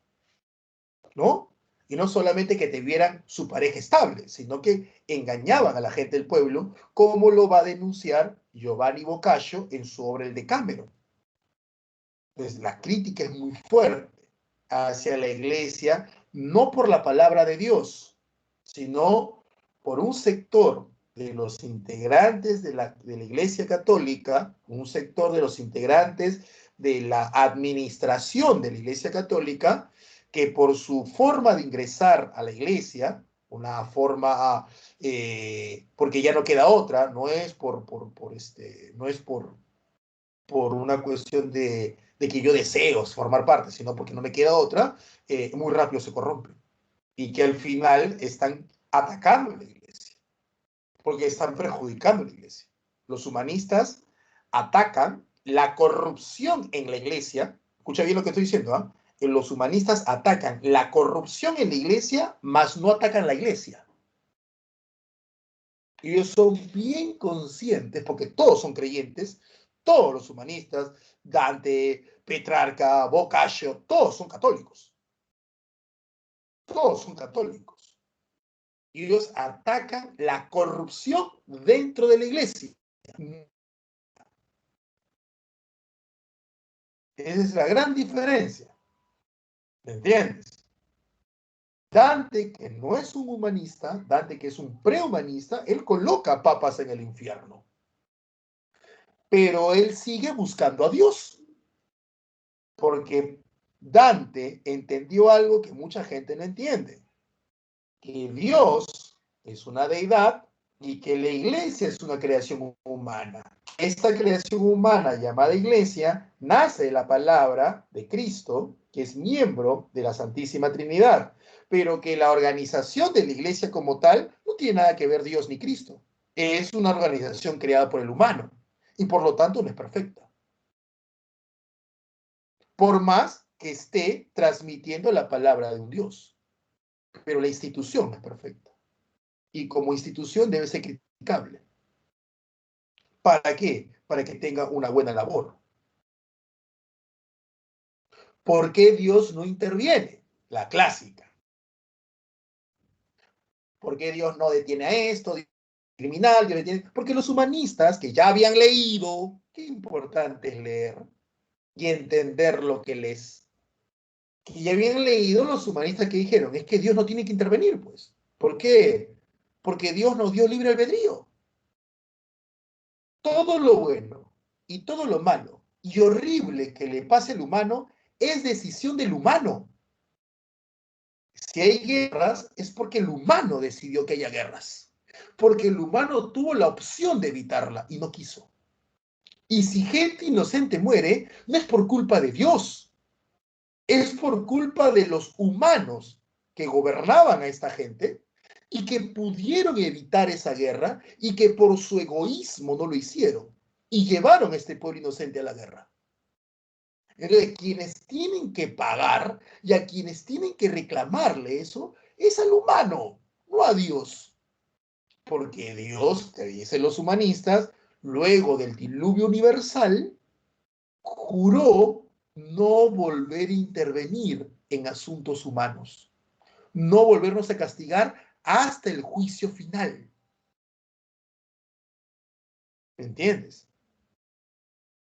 ¿no? Y no solamente que te vieran su pareja estable, sino que engañaban a la gente del pueblo, como lo va a denunciar Giovanni Boccaccio en su obra El Decameron. Entonces, la crítica es muy fuerte hacia la iglesia, no por la palabra de Dios, sino por un sector de los integrantes de la iglesia católica, un sector de los integrantes de la administración de la iglesia católica, que por su forma de ingresar a la iglesia, una forma, porque ya no queda otra, no es no es por una cuestión de que yo deseo formar parte, sino porque no me queda otra, muy rápido se corrompe. Y que al final están atacando a la iglesia, porque están perjudicando a la iglesia. Los humanistas atacan la corrupción en la iglesia. Escucha bien lo que estoy diciendo, ¿ah? Los humanistas atacan la corrupción en la iglesia, mas no atacan la iglesia. Y ellos son bien conscientes, porque todos son creyentes, todos los humanistas, Dante, Petrarca, Boccaccio, todos son católicos. Todos son católicos. Y ellos atacan la corrupción dentro de la iglesia. Esa es la gran diferencia. ¿Me entiendes? Dante, que no es un humanista, Dante, que es un prehumanista, él coloca papas en el infierno. Pero él sigue buscando a Dios. Porque Dante entendió algo que mucha gente no entiende, que Dios es una deidad y que la iglesia es una creación humana. Esta creación humana llamada iglesia nace de la palabra de Cristo, que es miembro de la Santísima Trinidad, pero que la organización de la iglesia como tal no tiene nada que ver Dios ni Cristo. Es una organización creada por el humano y por lo tanto no es perfecta. Por más que esté transmitiendo la palabra de un Dios. Pero la institución es perfecta. Y como institución debe ser criticable. ¿Para qué? Para que tenga una buena labor. ¿Por qué Dios no interviene? La clásica. ¿Por qué Dios no detiene a esto? Criminal, Dios detiene. Porque los humanistas que ya habían leído, qué importante es leer y entender lo que les. Que ya habían leído los humanistas que dijeron, es que Dios no tiene que intervenir, pues. ¿Por qué? Porque Dios nos dio libre albedrío. Todo lo bueno y todo lo malo y horrible que le pase al humano es decisión del humano. Si hay guerras, es porque el humano decidió que haya guerras. Porque el humano tuvo la opción de evitarla y no quiso. Y si gente inocente muere, no es por culpa de Dios, es por culpa de los humanos que gobernaban a esta gente y que pudieron evitar esa guerra y que por su egoísmo no lo hicieron y llevaron a este pueblo inocente a la guerra. Entonces, quienes tienen que pagar y a quienes tienen que reclamarle eso es al humano, no a Dios. Porque Dios, te dicen los humanistas, luego del diluvio universal, juró no volver a intervenir en asuntos humanos, no volvernos a castigar hasta el juicio final. ¿Entiendes?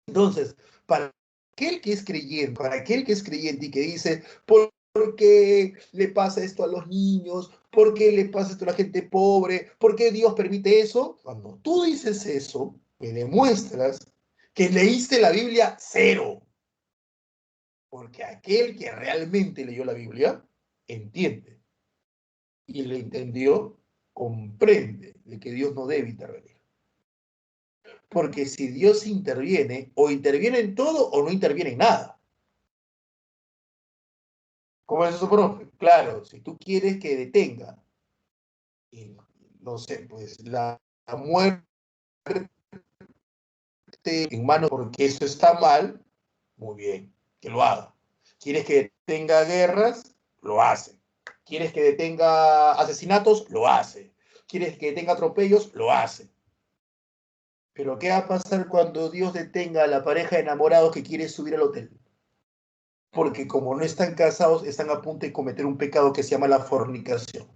Entonces, para aquel que es creyente y que dice, ¿por qué le pasa esto a los niños? ¿Por qué le pasa esto a la gente pobre? ¿Por qué Dios permite eso? Cuando tú dices eso, me demuestras que leíste la Biblia cero. Porque aquel que realmente leyó la Biblia, entiende. Y le entendió, comprende de que Dios no debe intervenir. Porque si Dios interviene, o interviene en todo o no interviene en nada. ¿Cómo es eso, profe? Claro, si tú quieres que detenga, no sé, pues la muerte en manos porque eso está mal, muy bien, que lo haga. ¿Quieres que detenga guerras? Lo hace. ¿Quieres que detenga asesinatos? Lo hace. ¿Quieres que detenga atropellos? Lo hace. Pero ¿qué va a pasar cuando Dios detenga a la pareja de enamorados que quiere subir al hotel? Porque como no están casados, están a punto de cometer un pecado que se llama la fornicación.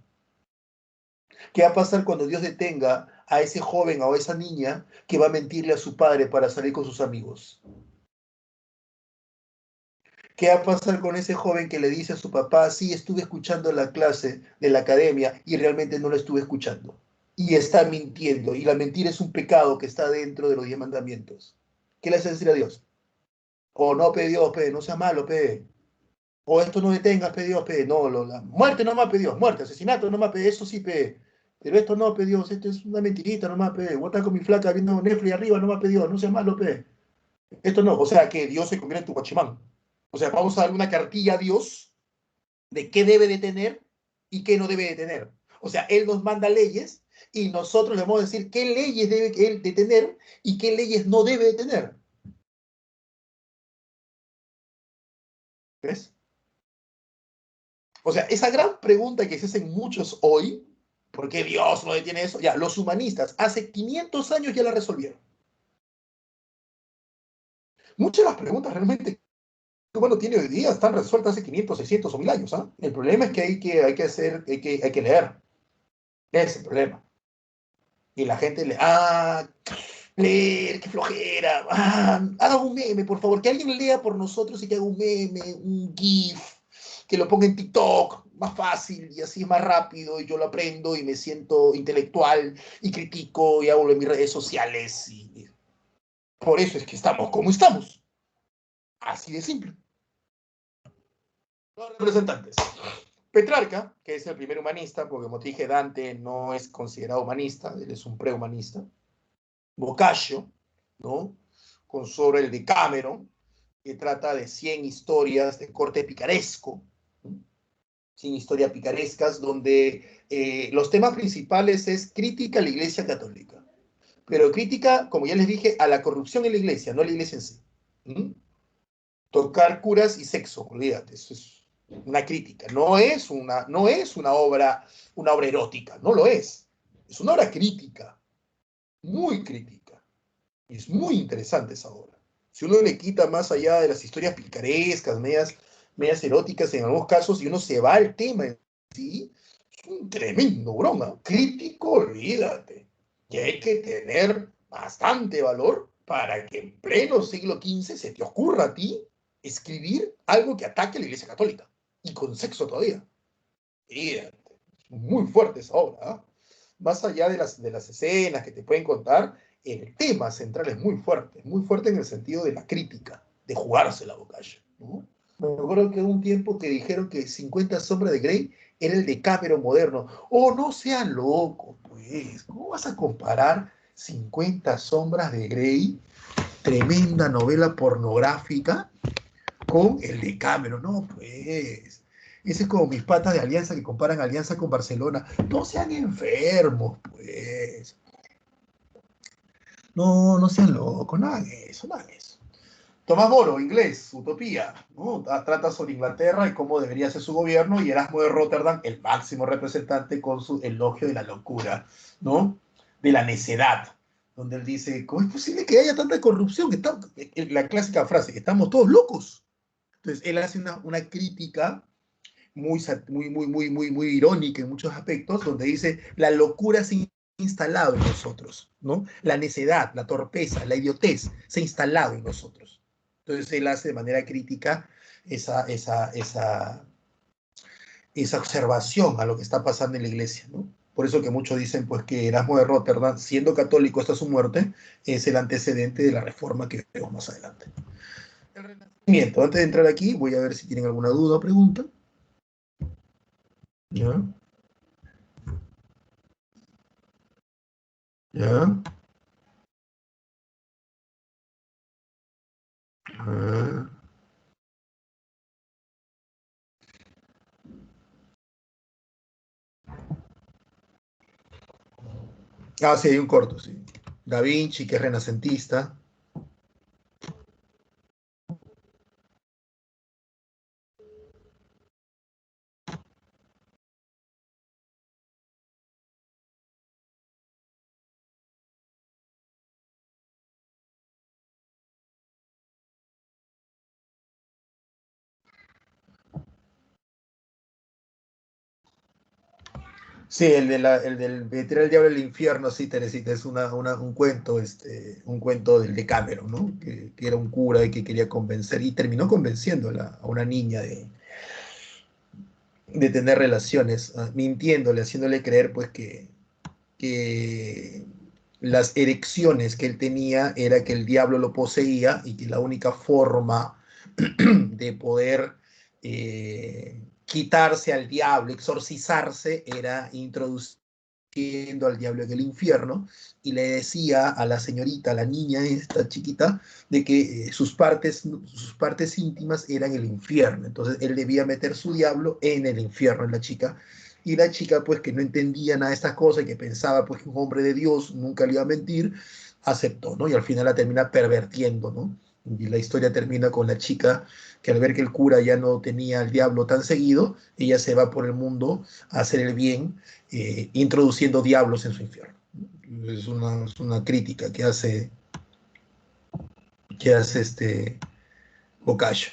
¿Qué va a pasar cuando Dios detenga a ese joven o a esa niña que va a mentirle a su padre para salir con sus amigos? ¿Qué va a pasar con ese joven que le dice a su papá, sí, estuve escuchando la clase de la academia y realmente no la estuve escuchando? Y está mintiendo, y la mentira es un pecado que está dentro de los 10 mandamientos. ¿Qué le hace decir a Dios? O no, pe Dios, pe, no sea malo, pe. O esto no detengas, pe Dios, pe. No, la muerte nomás, pe Dios, muerte, asesinato nomás, pe, eso sí, pe. Pero esto no, pe Dios, esto es una mentirita nomás, pe. Voy a estar con mi flaca viendo Netflix arriba nomás, pe Dios, no sea malo, pe. Esto no, o sea que Dios se convierte en tu guachimán. O sea, vamos a darle una cartilla a Dios de qué debe de tener y qué no debe de tener. O sea, Él nos manda leyes y nosotros le vamos a decir qué leyes debe Él de tener y qué leyes no debe de tener. ¿Ves? O sea, esa gran pregunta que se hacen muchos hoy, ¿por qué Dios no detiene eso? Ya, los humanistas hace 500 años ya la resolvieron. Muchas de las preguntas realmente que uno tiene hoy día están resueltas hace 500, 600 o 1000 años. ¿Ah? El problema es que hay que leer. Ese es el problema. Y la gente leer, qué flojera. Haga un meme, por favor. Que alguien lea por nosotros y que haga un meme, un GIF, que lo ponga en TikTok, más fácil y así es más rápido. Y yo lo aprendo y me siento intelectual y critico y hago en mis redes sociales. Y por eso es que estamos como estamos. Así de simple. Los representantes. Petrarca, que es el primer humanista, porque como te dije, Dante no es considerado humanista, él es un prehumanista. Boccaccio, ¿no? Con sobre el Decameron, que trata de 100 historias de corte picaresco, ¿no? 100 historias picarescas, donde los temas principales es crítica a la Iglesia Católica, pero crítica, como ya les dije, a la corrupción en la Iglesia, no a la Iglesia en sí. ¿Mm? Tocar curas y sexo, olvídate, eso es una crítica, no es una obra erótica, no lo es una obra crítica, muy crítica. Y es muy interesante esa obra. Si uno le quita más allá de las historias picarescas, medias eróticas en algunos casos, y uno se va al tema en sí, es un tremendo broma. Crítico, olvídate. Y hay que tener bastante valor para que en pleno siglo XV se te ocurra a ti escribir algo que ataque a la Iglesia Católica. Y con sexo todavía. Olvídate. muy fuerte esa obra, ¿ah? Más allá de las escenas que te pueden contar, el tema central es muy fuerte en el sentido de la crítica, de jugarse la Boccaccio, ¿no? Me acuerdo que hubo un tiempo que dijeron que 50 sombras de Grey era el Decameron moderno. Oh, no sean locos, pues. ¿Cómo vas a comparar 50 sombras de Grey, tremenda novela pornográfica, con el Decameron? No, pues. Ese es como mis patas de Alianza que comparan Alianza con Barcelona. No sean enfermos, pues. No, no sean locos, no hagan eso, no hagan eso. Tomás Moro, inglés, Utopía, ¿no? Trata sobre Inglaterra y cómo debería ser su gobierno, y Erasmo de Rotterdam, el máximo representante, con su elogio de la locura, ¿no? De la necedad, donde él dice, ¿cómo es posible que haya tanta corrupción? La clásica frase, estamos todos locos. Entonces, él hace una crítica muy irónica en muchos aspectos, donde dice, la locura se ha instalado en nosotros, ¿no? La necedad, la torpeza, la idiotez se ha instalado en nosotros. Entonces él hace de manera crítica esa, esa, esa, esa observación a lo que está pasando en la iglesia, ¿no? Por eso que muchos dicen pues que Erasmo de Rotterdam, siendo católico hasta su muerte, es el antecedente de la reforma que vemos más adelante. El Renacimiento. Antes de entrar aquí, voy a ver si tienen alguna duda o pregunta. ¿Ya? ¿Ya? Ah, sí, hay un corto, sí. Da Vinci, que es renacentista. Sí, el del meter al diablo al infierno, sí, Teresita, es un cuento del Decameron, ¿no? Que era un cura y que quería convencer, y terminó convenciendo a una niña de tener relaciones, mintiéndole, haciéndole creer, pues, que las erecciones que él tenía era que el diablo lo poseía, y que la única forma de poder quitarse al diablo, exorcizarse, era introduciendo al diablo en el infierno, y le decía a la señorita, a la niña esta chiquita, de que sus partes íntimas eran el infierno. Entonces él debía meter su diablo en el infierno, en la chica. Y la chica, pues, que no entendía nada de estas cosas y que pensaba, pues, que un hombre de Dios nunca le iba a mentir, aceptó, ¿no? Y al final la termina pervertiendo, ¿no? Y la historia termina con la chica que, al ver que el cura ya no tenía al diablo tan seguido, ella se va por el mundo a hacer el bien, introduciendo diablos en su infierno. Es una crítica que hace Boccaccio.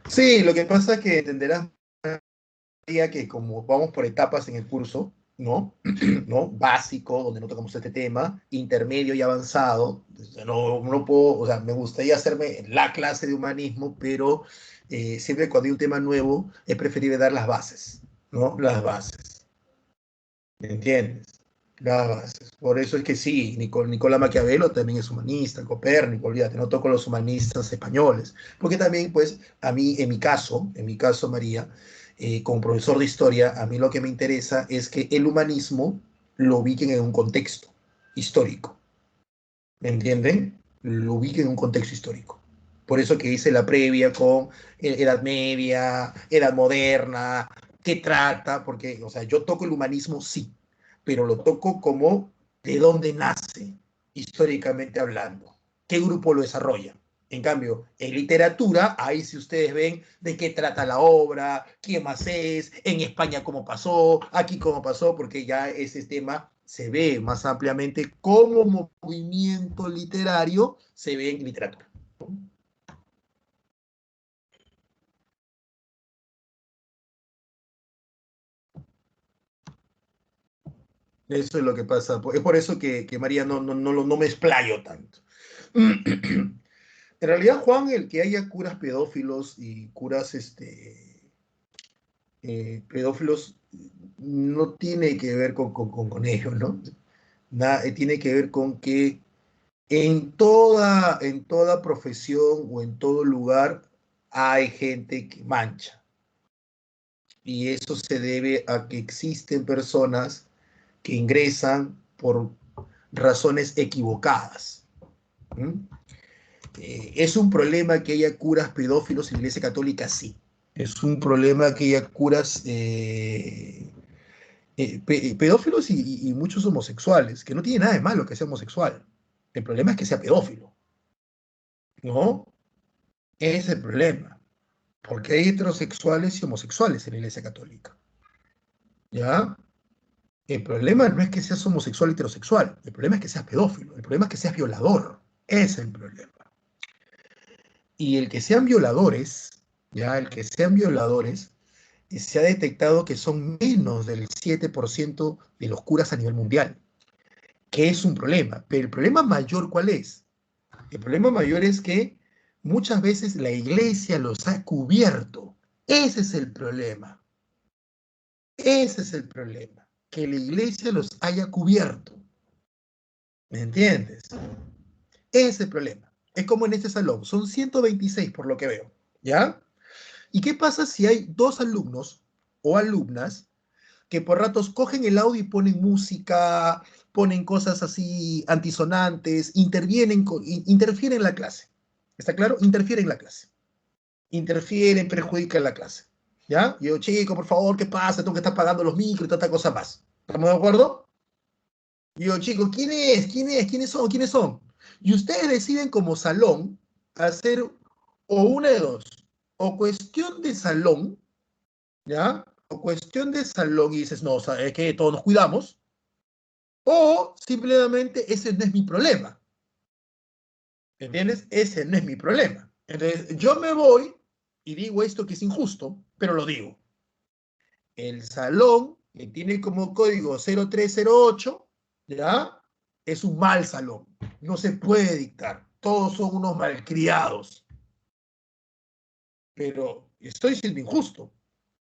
Sí, lo que pasa es que entenderás, María, que como vamos por etapas en el curso, ¿no? ¿No? Básico, donde no tocamos este tema, intermedio y avanzado. No puedo, o sea, me gustaría hacerme la clase de humanismo, pero siempre cuando hay un tema nuevo es preferible dar las bases, ¿no? Las bases, ¿me entiendes? Las bases. Por eso es que sí, Nicolás Maquiavelo también es humanista, Copérnico, olvídate, no toco los humanistas españoles, porque también, pues, a mí, en mi caso, María, como profesor de historia, a mí lo que me interesa es que el humanismo lo ubiquen en un contexto histórico, ¿me entienden? Lo ubiquen en un contexto histórico. Por eso que hice la previa con Edad Media, Edad Moderna, qué trata, porque, o sea, yo toco el humanismo, sí, pero lo toco como de dónde nace, históricamente hablando, qué grupo lo desarrolla. En cambio, en literatura, ahí si ustedes ven de qué trata la obra, quién más es, en España cómo pasó, aquí cómo pasó, porque ya ese tema se ve más ampliamente como movimiento literario, se ve en literatura. Eso es lo que pasa. Es por eso que María, no me explayo tanto. En realidad, Juan, el que haya curas pedófilos y curas pedófilos no tiene que ver con ello, ¿no? Tiene que ver con que en toda profesión o en todo lugar hay gente que mancha. Y eso se debe a que existen personas que ingresan por razones equivocadas. ¿Mm? ¿Es un problema que haya curas pedófilos en la Iglesia Católica? Sí. Es un problema que haya curas pedófilos y muchos homosexuales, que no tiene nada de malo que sea homosexual. El problema es que sea pedófilo, ¿no? Ese es el problema. Porque hay heterosexuales y homosexuales en la Iglesia Católica, ¿ya? El problema no es que seas homosexual o heterosexual, el problema es que seas pedófilo, el problema es que seas violador. Ese es el problema. Y el que sean violadores, ya, el que sean violadores, se ha detectado que son menos del 7% de los curas a nivel mundial, que es un problema. Pero el problema mayor, ¿cuál es? El problema mayor es que muchas veces la iglesia los ha cubierto. Ese es el problema. Ese es el problema. Que la iglesia los haya cubierto. ¿Me entiendes? Ese es el problema. Es como en este salón. Son 126 por lo que veo. ¿Ya? ¿Y qué pasa si hay dos alumnos o alumnas que por ratos cogen el audio y ponen música, ponen cosas así antisonantes, interfieren en la clase? ¿Está claro? Interfieren en la clase. Interfieren, perjudican la clase. ¿Ya? Yo, chico, por favor, ¿qué pasa? Tengo que estar pagando los micros y tanta cosa más. ¿Estamos de acuerdo? Yo, chicos, ¿quién es? ¿Quién es? ¿Quiénes son? ¿Quiénes son? Y ustedes deciden como salón hacer o una de dos, o cuestión de salón, ¿ya? O cuestión de salón y dices, no, o sea, es que todos nos cuidamos, o simplemente ese no es mi problema, ¿entiendes? Ese no es mi problema. Entonces, yo me voy y digo esto que es injusto, pero lo digo. El salón, que tiene como código 0308, ¿ya? Es un mal salón. No se puede dictar. Todos son unos malcriados. Pero estoy siendo injusto,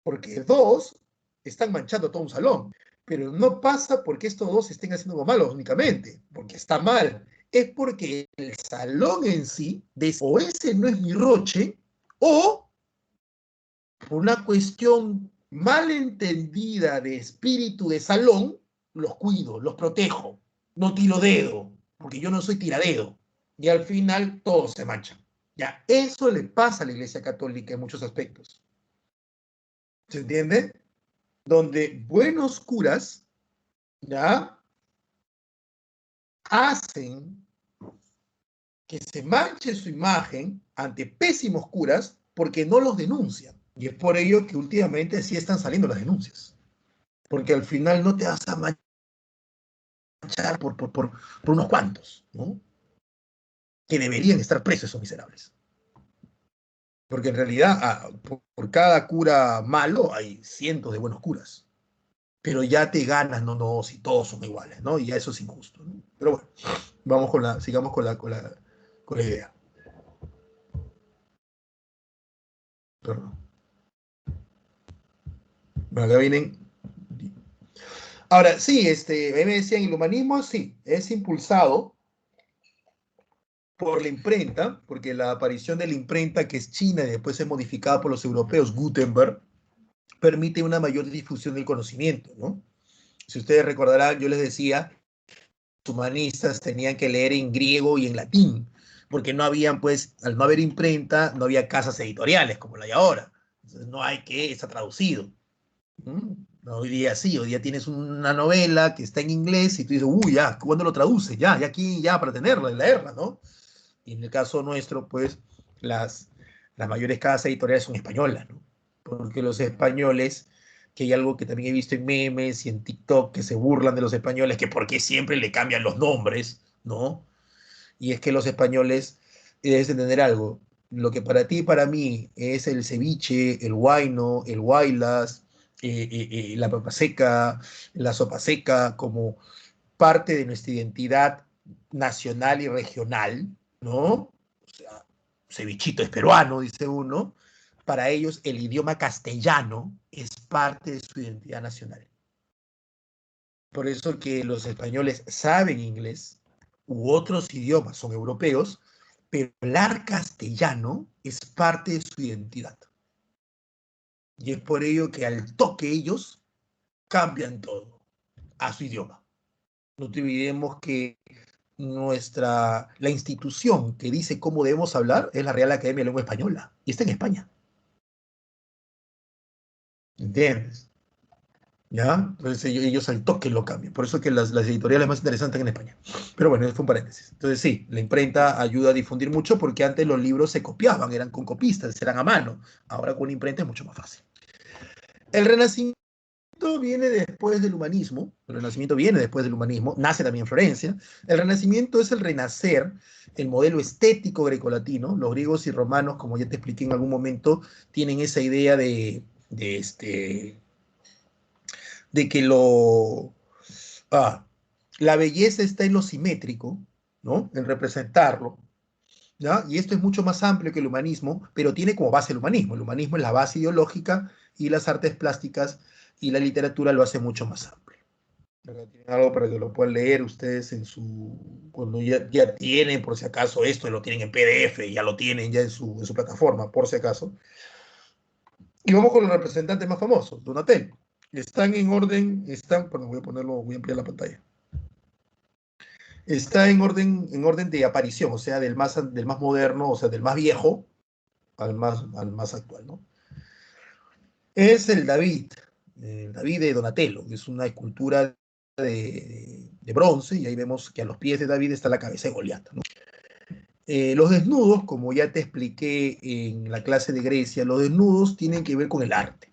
porque dos están manchando todo un salón. Pero no pasa porque estos dos estén haciendo algo malo únicamente, porque está mal. Es porque el salón en sí, o ese no es mi roche, o por una cuestión mal entendida de espíritu de salón, los cuido, los protejo, no tiro dedo, porque yo no soy tiradedo. Y al final todos se manchan. Ya, eso le pasa a la Iglesia Católica en muchos aspectos. ¿Se entiende? Donde buenos curas, ya, hacen que se manche su imagen ante pésimos curas porque no los denuncian. Y es por ello que últimamente sí están saliendo las denuncias. Porque al final no te vas a manchar por unos cuantos, ¿no? Que deberían estar presos esos miserables. Porque en realidad, por cada cura malo hay cientos de buenos curas. Pero ya te ganas, no, si todos son iguales, ¿no? Y ya eso es injusto, ¿no? Pero bueno, sigamos con la idea. Perdón. Bueno, acá vienen. Ahora, sí, a mí me decían, el humanismo sí, es impulsado por la imprenta, porque la aparición de la imprenta, que es china y después es modificada por los europeos, Gutenberg, permite una mayor difusión del conocimiento, ¿no? Si ustedes recordarán, yo les decía, los humanistas tenían que leer en griego y en latín, porque no habían, pues, al no haber imprenta, no había casas editoriales como la hay ahora. Entonces no hay que, está traducido. No, hoy día sí, hoy día tienes una novela que está en inglés y tú dices, uy, ya, ¿cuándo lo traduces? Ya aquí, ya para tenerla, leerla, ¿no? Y en el caso nuestro, pues, las, las mayores casas editoriales son españolas, ¿no? Porque los españoles, que hay algo que también he visto en memes y en TikTok, que se burlan de los españoles, que por qué siempre le cambian los nombres, ¿no? Y es que los españoles, debes entender algo, lo que para ti y para mí es el ceviche, el huayno, el huaylas, la papa seca, la sopa seca, como parte de nuestra identidad nacional y regional, ¿no? O sea, cevichito es peruano, dice uno. Para ellos el idioma castellano es parte de su identidad nacional. Por eso que los españoles saben inglés u otros idiomas, son europeos, pero hablar castellano es parte de su identidad. Y es por ello que al toque ellos cambian todo a su idioma. No te olvidemos que la institución que dice cómo debemos hablar es la Real Academia de Lengua Española y está en España. ¿Entiendes? ¿Ya? Entonces ellos al toque lo cambian. Por eso que las editoriales más interesantes en España. Pero bueno, eso fue un paréntesis. Entonces sí, la imprenta ayuda a difundir mucho porque antes los libros se copiaban, eran con copistas, eran a mano. Ahora con imprenta es mucho más fácil. El Renacimiento viene después del humanismo, el Renacimiento viene después del humanismo, nace también en Florencia. El Renacimiento es el renacer, el modelo estético grecolatino. Los griegos y romanos, como ya te expliqué en algún momento, tienen esa idea de que la belleza está en lo simétrico, ¿no? En representarlo, ¿ya? Y esto es mucho más amplio que el humanismo, pero tiene como base el humanismo. El humanismo es la base ideológica y las artes plásticas y la literatura lo hace mucho más amplio. Acá tienen algo para que lo puedan leer ustedes cuando ya tienen, por si acaso, esto lo tienen en PDF, ya lo tienen ya en su plataforma, por si acaso. Y vamos con los representantes más famosos, Donatello. Están en orden, perdón, voy a ampliar la pantalla. Está en orden de aparición, o sea, del más moderno, o sea, del más viejo al más actual, ¿no? Es el David de Donatello, que es una escultura de bronce, y ahí vemos que a los pies de David está la cabeza de Goliat, ¿no? Los desnudos, como ya te expliqué en la clase de Grecia, los desnudos tienen que ver con el arte.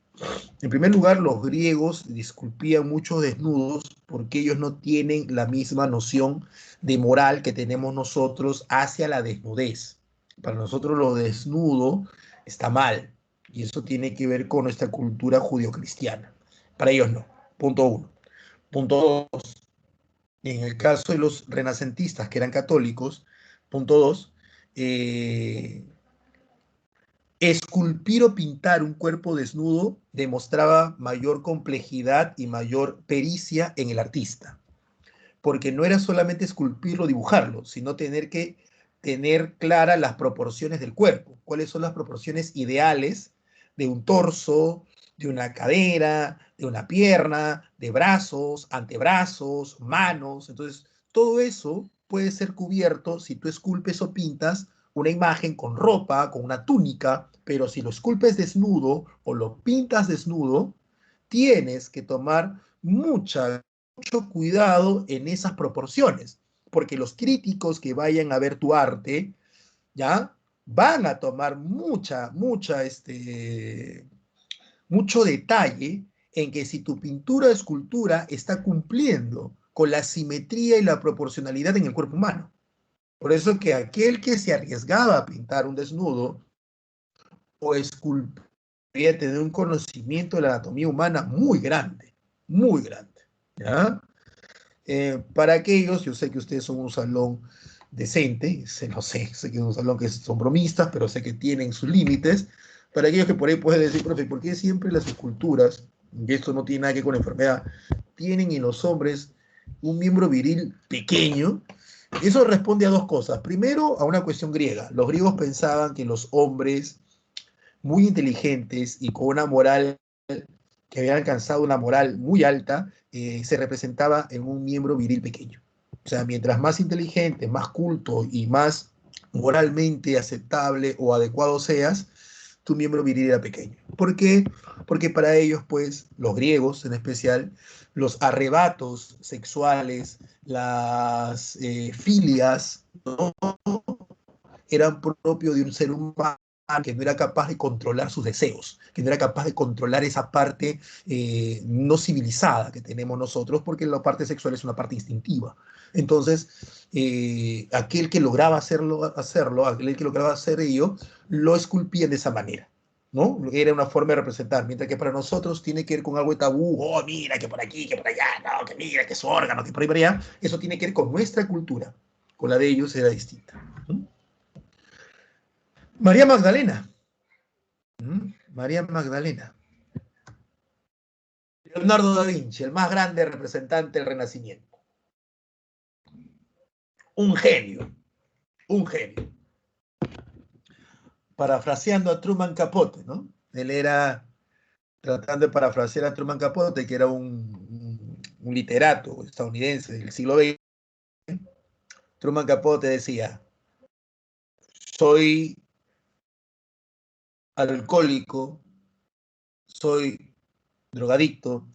En primer lugar, los griegos esculpían muchos desnudos porque ellos no tienen la misma noción de moral que tenemos nosotros hacia la desnudez. Para nosotros lo desnudo está mal y eso tiene que ver con nuestra cultura judio-cristiana. Para ellos no. Punto uno. Punto dos. En el caso de los renacentistas que eran católicos, punto dos, eh, esculpir o pintar un cuerpo desnudo demostraba mayor complejidad y mayor pericia en el artista, porque no era solamente esculpirlo, dibujarlo, sino tener que tener claras las proporciones del cuerpo, cuáles son las proporciones ideales de un torso, de una cadera, de una pierna, de brazos, antebrazos, manos. Entonces, todo eso puede ser cubierto si tú esculpes o pintas una imagen con ropa, con una túnica, pero si lo esculpes desnudo o lo pintas desnudo, tienes que tomar mucho cuidado en esas proporciones, porque los críticos que vayan a ver tu arte, ¿ya? Van a tomar mucho detalle en que si tu pintura o escultura está cumpliendo con la simetría y la proporcionalidad en el cuerpo humano. Por eso que aquel que se arriesgaba a pintar un desnudo o esculpir tener un conocimiento de la anatomía humana muy grande, muy grande, ¿ya? Para aquellos, yo sé que ustedes son un salón decente, sé que es un salón que son bromistas, pero sé que tienen sus límites. Para aquellos que por ahí pueden decir, profe, ¿por qué siempre las esculturas, y esto no tiene nada que ver con la enfermedad, tienen en los hombres un miembro viril pequeño? Eso responde a dos cosas. Primero, a una cuestión griega. Los griegos pensaban que los hombres muy inteligentes y con una moral que habían alcanzado una moral muy alta, se representaba en un miembro viril pequeño. O sea, mientras más inteligente, más culto y más moralmente aceptable o adecuado seas, tu miembro viril era pequeño. ¿Por qué? Porque para ellos, pues, los griegos en especial, los arrebatos sexuales, las filias, ¿no? Eran propios de un ser humano que no era capaz de controlar sus deseos, que no era capaz de controlar esa parte no civilizada que tenemos nosotros, porque la parte sexual es una parte instintiva. Entonces, aquel que lograba hacerlo, aquel que lograba hacer ello, lo esculpía de esa manera. ¿no? Era una forma de representar, mientras que para nosotros tiene que ver con algo de tabú, oh, mira, que por aquí, que por allá, no, que mira, que su órgano, que por ahí, por allá, eso tiene que ver con nuestra cultura, con la de ellos era distinta. ¿No? María Magdalena. María Magdalena. Leonardo da Vinci, el más grande representante del Renacimiento. Un genio, un genio. Parafraseando a Truman Capote, ¿no? Él era, tratando de parafrasear a Truman Capote, que era un literato estadounidense del siglo XX. Truman Capote decía, soy alcohólico, soy drogadicto,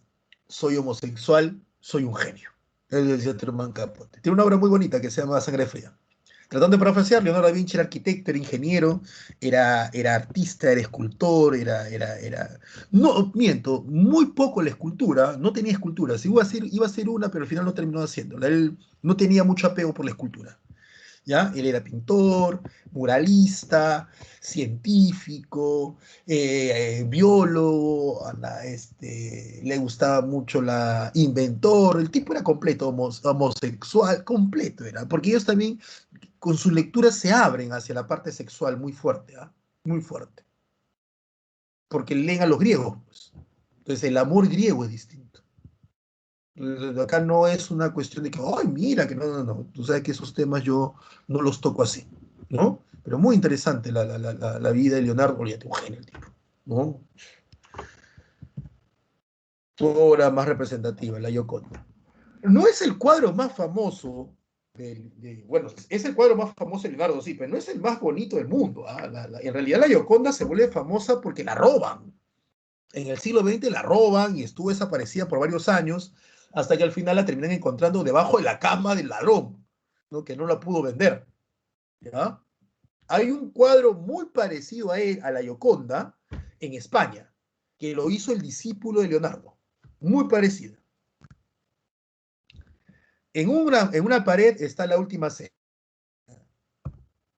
soy homosexual, soy un genio. Él decía Truman Capote. Tiene una obra muy bonita que se llama Sangre Fría. Tratando de parafrasear, Leonardo da Vinci era arquitecto, era ingeniero, era artista, era escultor, No, miento, muy poco la escultura, no tenía escultura. Si iba a ser una, pero al final no terminó haciéndola. Él no tenía mucho apego por la escultura. ¿Ya? Él era pintor, muralista, científico, biólogo, le gustaba mucho la inventor, el tipo era completo, homosexual, completo era, porque ellos también con sus lecturas se abren hacia la parte sexual muy fuerte, ¿eh? Muy fuerte, porque leen a los griegos, pues. Entonces el amor griego es distinto. Acá no es una cuestión de que, ay, mira, que no, no, no. Tú sabes que esos temas yo no los toco así, ¿no? Pero muy interesante la vida de Leonardo, olvídate, un genio el tipo, ¿no? Tu obra más representativa, la Gioconda. No es el cuadro más famoso, bueno, es el cuadro más famoso de Leonardo, sí, pero no es el más bonito del mundo. ¿Ah? En realidad la Gioconda se vuelve famosa porque la roban. En el siglo XX la roban y estuvo desaparecida por varios años, hasta que al final la terminan encontrando debajo de la cama del ladrón, ¿no? Que no la pudo vender. ¿Ya? Hay un cuadro muy parecido a la Gioconda en España, que lo hizo el discípulo de Leonardo. Muy parecido. En una pared está la última cena.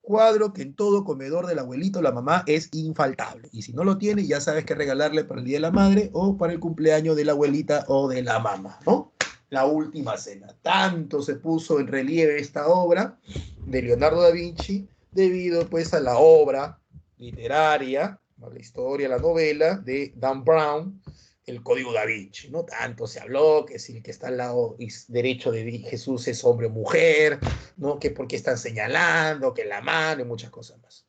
Cuadro que en todo comedor del abuelito o la mamá es infaltable. Y si no lo tiene, ya sabes qué regalarle para el Día de la Madre o para el cumpleaños de la abuelita o de la mamá, ¿no? La última cena. Tanto se puso en relieve esta obra de Leonardo da Vinci debido pues a la obra literaria, a la historia, a la novela de Dan Brown, el Código da Vinci, ¿no? Tanto se habló que si el que está al lado derecho de Jesús es hombre o mujer, ¿no? Que por qué están señalando, que la mano y muchas cosas más.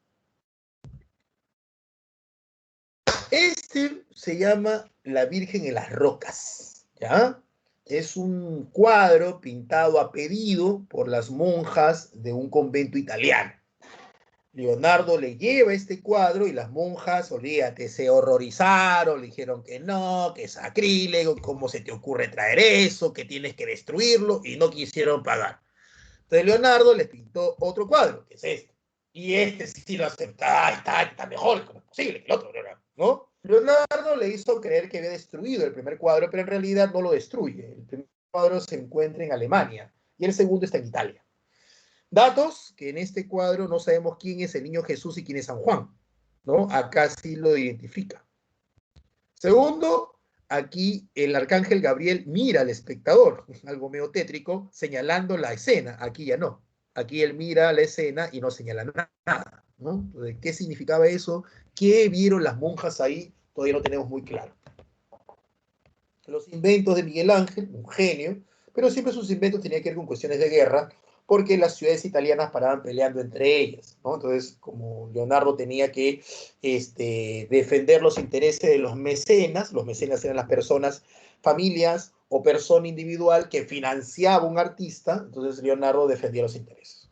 Este se llama La Virgen en las Rocas, ¿ya? Es un cuadro pintado a pedido por las monjas de un convento italiano. Leonardo le lleva este cuadro y las monjas, olvídate, se horrorizaron, le dijeron que no, que es sacrílego, cómo se te ocurre traer eso, que tienes que destruirlo, y no quisieron pagar. Entonces Leonardo les pintó otro cuadro, que es este. Y este sí lo acepta, está mejor, ¿cómo es posible? Que el otro, ¿no? Leonardo le hizo creer que había destruido el primer cuadro, pero en realidad no lo destruye. El primer cuadro se encuentra en Alemania y el segundo está en Italia. Datos que en este cuadro no sabemos quién es el niño Jesús y quién es San Juan, ¿no? Acá sí lo identifica. Segundo, aquí el arcángel Gabriel mira al espectador, algo medio tétrico, señalando la escena. Aquí ya no. Aquí él mira la escena y no señala nada, ¿no? Entonces, ¿qué significaba eso? ¿Qué vieron las monjas ahí? Todavía no tenemos muy claro. Los inventos de Miguel Ángel, un genio, pero siempre sus inventos tenían que ver con cuestiones de guerra, porque las ciudades italianas paraban peleando entre ellas, ¿no? Entonces, como Leonardo tenía que defender los intereses de los mecenas eran las personas, familias o persona individual que financiaba un artista, entonces Leonardo defendía los intereses.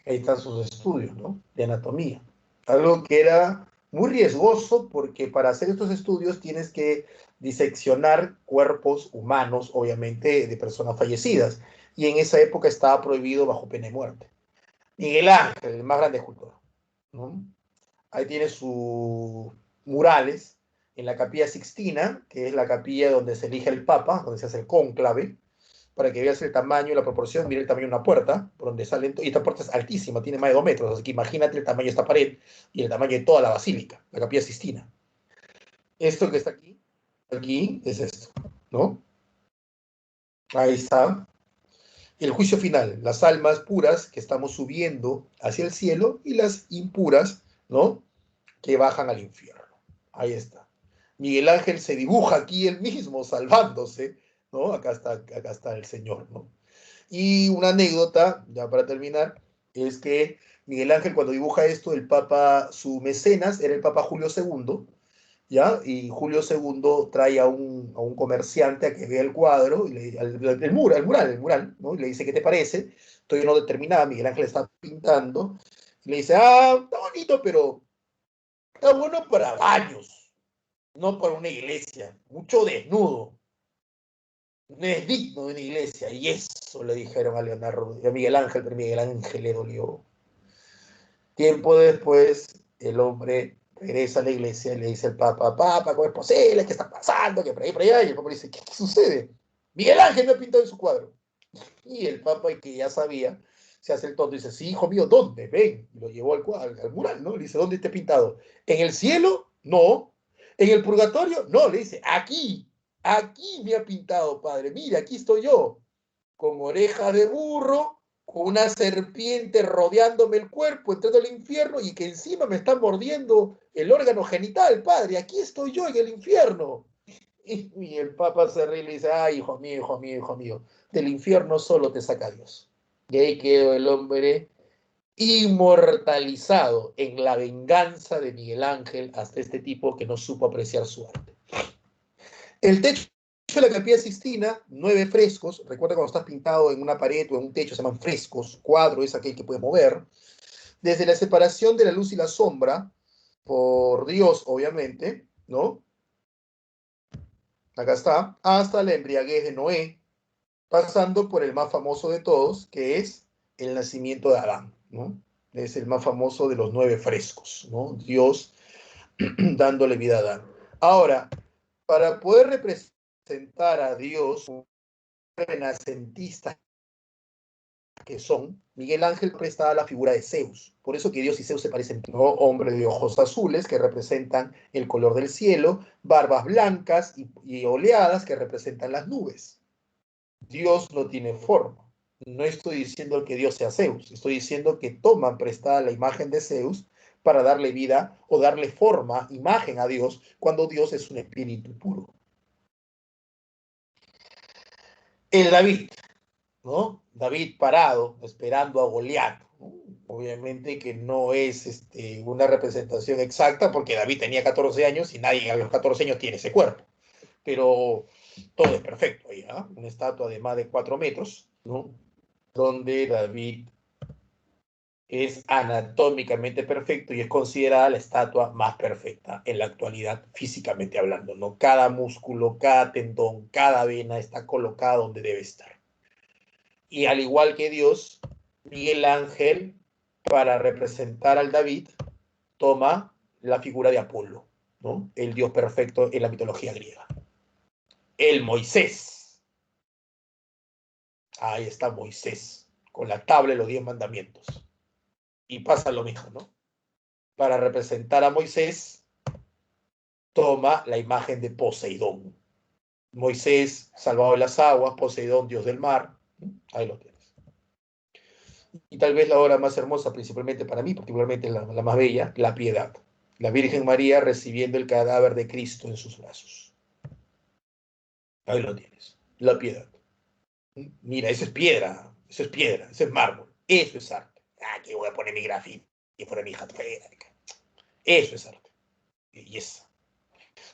Ahí están sus estudios, ¿no? De anatomía. Algo que era muy riesgoso porque para hacer estos estudios tienes que diseccionar cuerpos humanos, obviamente, de personas fallecidas. Y en esa época estaba prohibido bajo pena de muerte. Miguel Ángel, el más grande escultor, ¿no? Ahí tiene sus murales en la Capilla Sixtina, que es la capilla donde se elige el Papa, donde se hace el cónclave, para que veas el tamaño y la proporción, mira el tamaño de una puerta, por donde salen, y esta puerta es altísima, tiene más de 2 metros, así que imagínate el tamaño de esta pared y el tamaño de toda la basílica, la Capilla Sixtina. Esto que está aquí es esto, ¿no? Ahí está. El juicio final, las almas puras que estamos subiendo hacia el cielo y las impuras, ¿no? Que bajan al infierno. Ahí está. Miguel Ángel se dibuja aquí él mismo, salvándose, ¿no? Acá está el Señor, ¿no? Y una anécdota, ya para terminar, es que Miguel Ángel cuando dibuja esto, el Papa, su mecenas, era el Papa Julio II, ¿ya? Y Julio II trae a un comerciante a que vea el cuadro, y el mural, ¿no? Y le dice, ¿qué te parece? Todavía no determinaba, Miguel Ángel está pintando, y le dice, está bonito, pero está bueno para baños, no para una iglesia, mucho desnudo, no es digno de una iglesia, y eso le dijeron a Leonardo, a Miguel Ángel, pero Miguel Ángel le dolió. Tiempo después, el hombre regresa a la iglesia y le dice al Papa, Papa, ¿cómo es posible? ¿Qué está pasando? Que por ahí, por allá. Y el Papa le dice, ¿qué sucede? Miguel Ángel me ha pintado en su cuadro. Y el Papa, que ya sabía, se hace el tonto y dice, sí, hijo mío, ¿dónde? Ven. Y lo llevó al mural, ¿no? Le dice, ¿dónde está pintado? ¿En el cielo? No. ¿En el purgatorio? No. Le dice, aquí me ha pintado, padre. Mira, aquí estoy yo, con orejas de burro, con una serpiente rodeándome el cuerpo, entrando al infierno y que encima me está mordiendo el órgano genital, padre. Aquí estoy yo en el infierno. Y el Papa se ríe y le dice, ay, hijo mío, hijo mío, hijo mío, del infierno solo te saca Dios. Y ahí quedó el hombre inmortalizado en la venganza de Miguel Ángel hasta este tipo que no supo apreciar su arte. El techo de la Capilla Sixtina, 9 frescos. Recuerda cuando estás pintado en una pared o en un techo, se llaman frescos. Cuadro es aquel que puedes mover. Desde la separación de la luz y la sombra, por Dios, obviamente, ¿no? Acá está, hasta la embriaguez de Noé, pasando por el más famoso de todos, que es el nacimiento de Adán, ¿no? Es el más famoso de los 9 frescos, ¿no? Dios dándole vida a Adán. Ahora, para poder representar a Dios, un renacentista que son, Miguel Ángel prestaba la figura de Zeus. Por eso que Dios y Zeus se parecen, ¿no? Hombre de ojos azules que representan el color del cielo, barbas blancas y oleadas que representan las nubes. Dios no tiene forma. No estoy diciendo que Dios sea Zeus, estoy diciendo que toman prestada la imagen de Zeus para darle vida o darle forma, imagen a Dios, cuando Dios es un espíritu puro. El David, ¿no? David parado, esperando a Goliat, ¿no? Obviamente que no es una representación exacta, porque David tenía 14 años y nadie a los 14 años tiene ese cuerpo. Pero todo es perfecto ahí, ¿eh? Una estatua de más de 4 metros, ¿no? Donde David es anatómicamente perfecto y es considerada la estatua más perfecta en la actualidad, físicamente hablando, ¿no? Cada músculo, cada tendón, cada vena está colocada donde debe estar. Y al igual que Dios, Miguel Ángel, para representar al David, toma la figura de Apolo, ¿no? El dios perfecto en la mitología griega. El Moisés. Ahí está Moisés, con la tabla de los 10 mandamientos. Y pasa lo mismo, ¿no? Para representar a Moisés, toma la imagen de Poseidón. Moisés, salvado de las aguas, Poseidón, dios del mar. Ahí lo tienes. Y tal vez la obra más hermosa, principalmente para mí, particularmente la más bella, la piedad. La Virgen María recibiendo el cadáver de Cristo en sus brazos. Ahí lo tienes, la piedad. Mira, eso es piedra, eso es mármol, eso es arte. Aquí voy a poner mi grafito y fuera mi hija. Eso es arte. Belleza.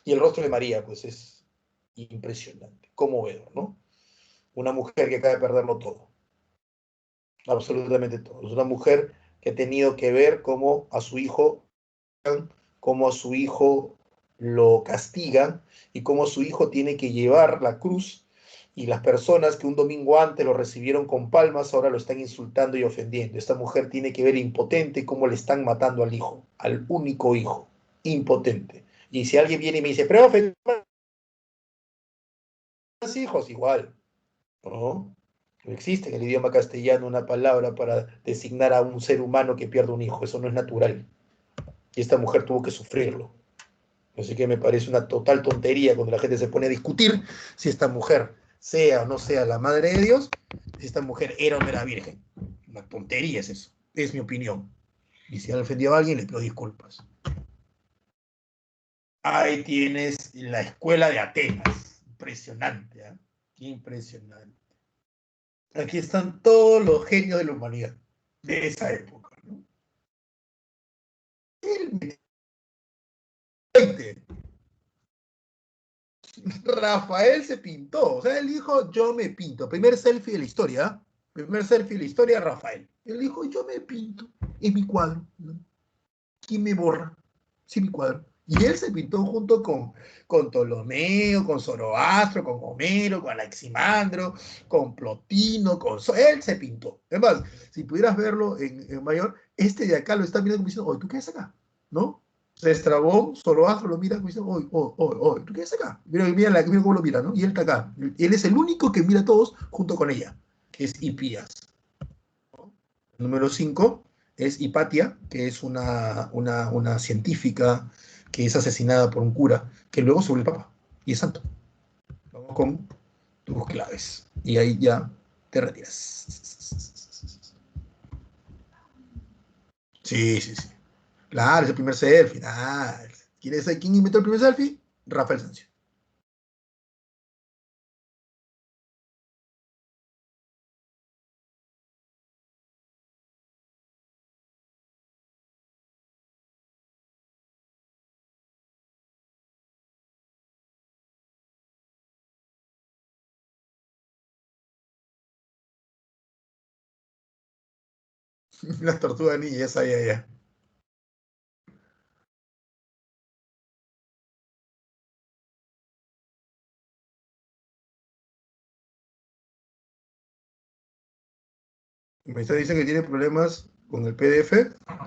Y el rostro de María, pues es impresionante, conmovedor, ¿no? Una mujer que acaba de perderlo todo, absolutamente todo. Es una mujer que ha tenido que ver cómo a su hijo lo castigan y cómo su hijo tiene que llevar la cruz y las personas que un domingo antes lo recibieron con palmas ahora lo están insultando y ofendiendo. Esta mujer tiene que ver impotente cómo le están matando al hijo, al único hijo, impotente. Y si alguien viene y me dice, profe, más hijos, igual, ¿no? No existe en el idioma castellano una palabra para designar a un ser humano que pierde un hijo. Eso no es natural. Y esta mujer tuvo que sufrirlo. Así que me parece una total tontería cuando la gente se pone a discutir si esta mujer sea o no sea la madre de Dios, si esta mujer era o no era virgen. Una tontería es eso, es mi opinión. Y si ha ofendido a alguien, le pido disculpas. Ahí tienes la escuela de Atenas. Impresionante, ¿eh? Impresionante. Aquí están todos los genios de la humanidad de esa época, ¿no? El 20. Rafael se pintó, o sea, él dijo, yo me pinto. Primer selfie de la historia, ¿eh? Primer selfie de la historia, Rafael. Él dijo, yo me pinto en mi cuadro, ¿no? ¿Quién me borra? Sí, mi cuadro. Y él se pintó junto con Ptolomeo, con Zoroastro, con Homero, con Anaximandro, con Plotino, él se pintó. Además, si pudieras verlo en mayor, este de acá lo está mirando como diciendo, oye, ¿tú qué haces acá? ¿No? Estrabón, Zoroastro lo mira como diciendo, oye, oye, oye, oye, ¿tú qué haces acá? Mira cómo lo mira, ¿no? Y él está acá. Él es el único que mira a todos junto con ella, que es Hipías. Número 5 es Hipatia, que es una científica que es asesinada por un cura, que luego se vuelve papa y es santo. Vamos con tus claves. Y ahí ya te retiras. Sí, sí, sí. Claro, es el primer selfie. Ah, ¿quieres saber quién inventó el primer selfie? Rafael Sanzio. Las tortugas ninja, esa ya. Me está diciendo que tiene problemas con el PDF.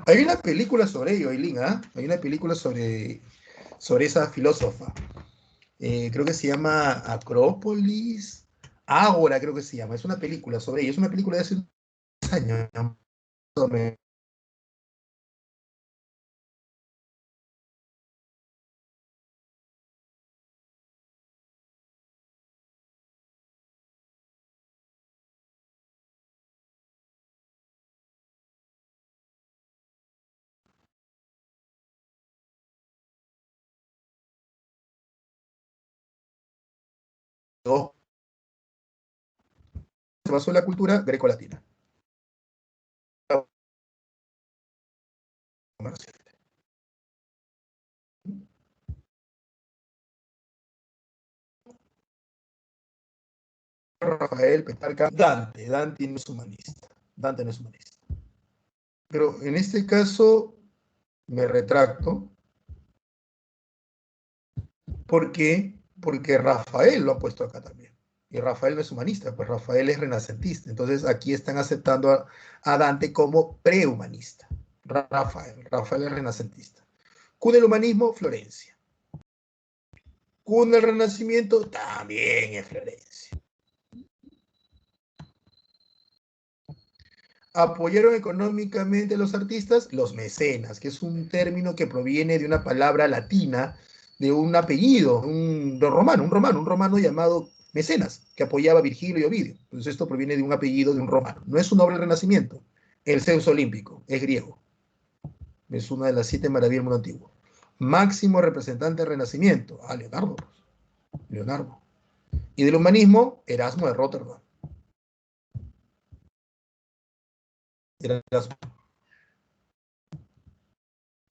Hay una película sobre ello, Aileen, ¿ah? Hay una película sobre esa filósofa. Creo que se llama Acrópolis, Ágora creo que se llama, es una película sobre ella, es una película de hace unos años, más o menos. Se basó en la cultura greco-latina. Rafael, Petrarca, Dante no es humanista, Dante no es humanista. Pero en este caso me retracto, porque Rafael lo ha puesto acá también. Y Rafael no es humanista, pues Rafael es renacentista. Entonces aquí están aceptando a Dante como prehumanista. Rafael es renacentista. Cuna del humanismo, Florencia. Cuna del renacimiento, también es Florencia. Apoyaron económicamente a los artistas, los mecenas, que es un término que proviene de una palabra latina, de un apellido, un romano llamado Mecenas, que apoyaba a Virgilio y Ovidio. Entonces esto proviene de un apellido de un romano. No es un obra del Renacimiento. El Zeus olímpico es griego. Es una de las 7 maravillas del mundo antiguo. Máximo representante del Renacimiento. Ah, Leonardo. Leonardo. Y del humanismo, Erasmo de Rotterdam. Erasmo.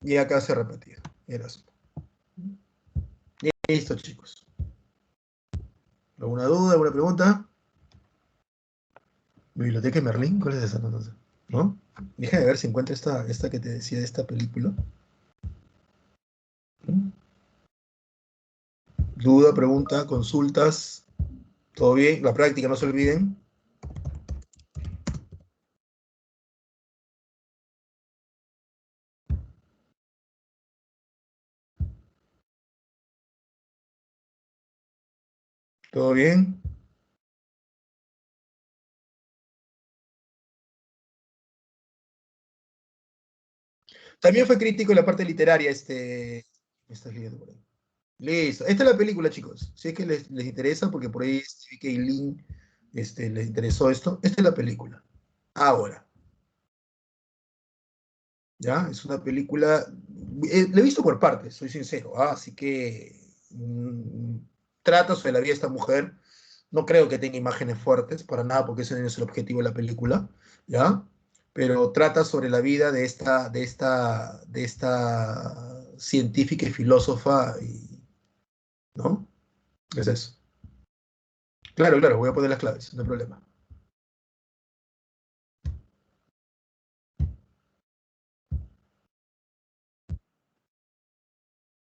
Y acá se repetía. Erasmo. Listo, chicos. ¿Alguna duda, alguna pregunta? ¿Biblioteca de Merlín? ¿Cuál es esa? No, no sé. ¿No? Déjame ver si encuentro esta que te decía de esta película. Duda, pregunta, consultas. ¿Todo bien? La práctica, no se olviden. ¿Todo bien? También fue crítico en la parte literaria, Estás leyendo por ahí. Listo. Esta es la película, chicos. Si es que les interesa, porque por ahí Stevie K. Lin les interesó esto. Esta es la película. Ahora, ¿ya? Es una película. La he visto por partes, soy sincero. Así que trata sobre la vida de esta mujer. No creo que tenga imágenes fuertes, para nada, porque ese no es el objetivo de la película, ¿ya? Pero trata sobre la vida de esta científica y filósofa, ¿no? Es eso. Claro, claro, voy a poner las claves, no hay problema.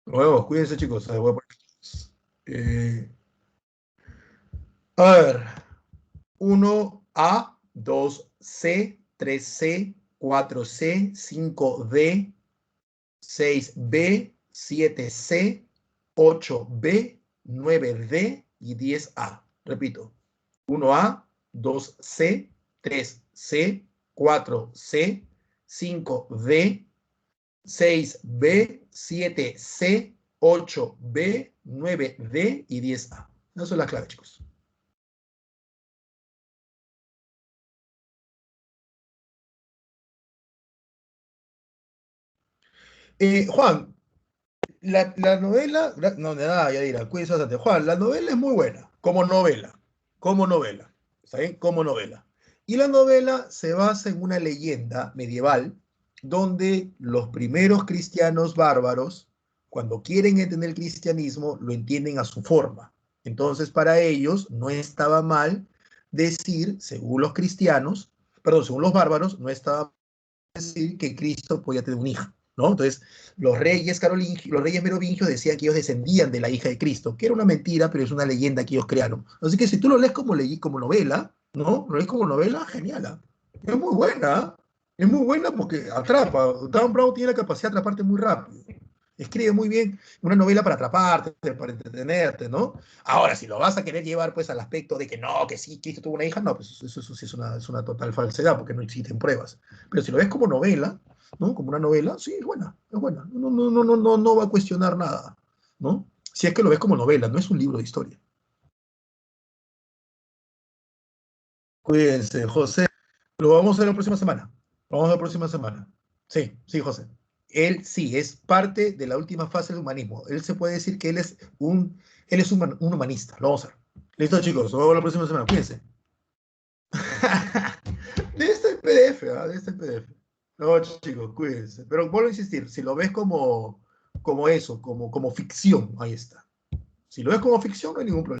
Luego, cuídense, chicos. A ver, voy a poner las claves. A ver, 1A, 2C, 3C, 4C, 5D, 6B, 7C, 8B, 9D y 10A. Repito, 1A, 2C, 3C, 4C, 5D, 6B, 7C, 8B, 9D y 10A. Esas son las claves, chicos. Juan, la novela, no, de nada, ya dirá, cuídense bastante. Juan, la novela es muy buena, como novela, ¿está bien? Como novela. Y la novela se basa en una leyenda medieval donde los primeros cristianos bárbaros, cuando quieren entender el cristianismo, lo entienden a su forma. Entonces, para ellos no estaba mal decir, según los cristianos, perdón, según los bárbaros, no estaba mal decir que Cristo podía tener un hijo, ¿no? Entonces, los reyes merovingios decían que ellos descendían de la hija de Cristo, que era una mentira, pero es una leyenda que ellos crearon. Así que si tú lo lees como novela, ¿no? Lo lees como novela, genial. Es muy buena, es muy buena porque atrapa. Dan Brown tiene la capacidad de atraparte muy rápido. Escribe muy bien una novela para atraparte, para entretenerte, ¿no? Ahora, si lo vas a querer llevar pues al aspecto de que no, que sí, Cristo tuvo una hija, no, pues eso sí es una total falsedad porque no existen pruebas. Pero si lo ves como novela, ¿no? Como una novela, sí, es buena, es buena. No, no, no, no, no, no va a cuestionar nada, ¿no? Si es que lo ves como novela, no es un libro de historia. Cuídense, José. Lo vamos a ver la próxima semana. Lo vamos a ver la próxima semana. Sí, sí, José. Él sí, es parte de la última fase del humanismo. Él se puede decir que él es un humanista. Lo vamos a ver. Listo, chicos. Nos vemos la próxima semana. Cuídense. De este PDF, ¿ah? De este PDF. No, chicos, cuídense. Pero vuelvo a insistir, si lo ves como eso, como ficción, ahí está. Si lo ves como ficción, no hay ningún problema.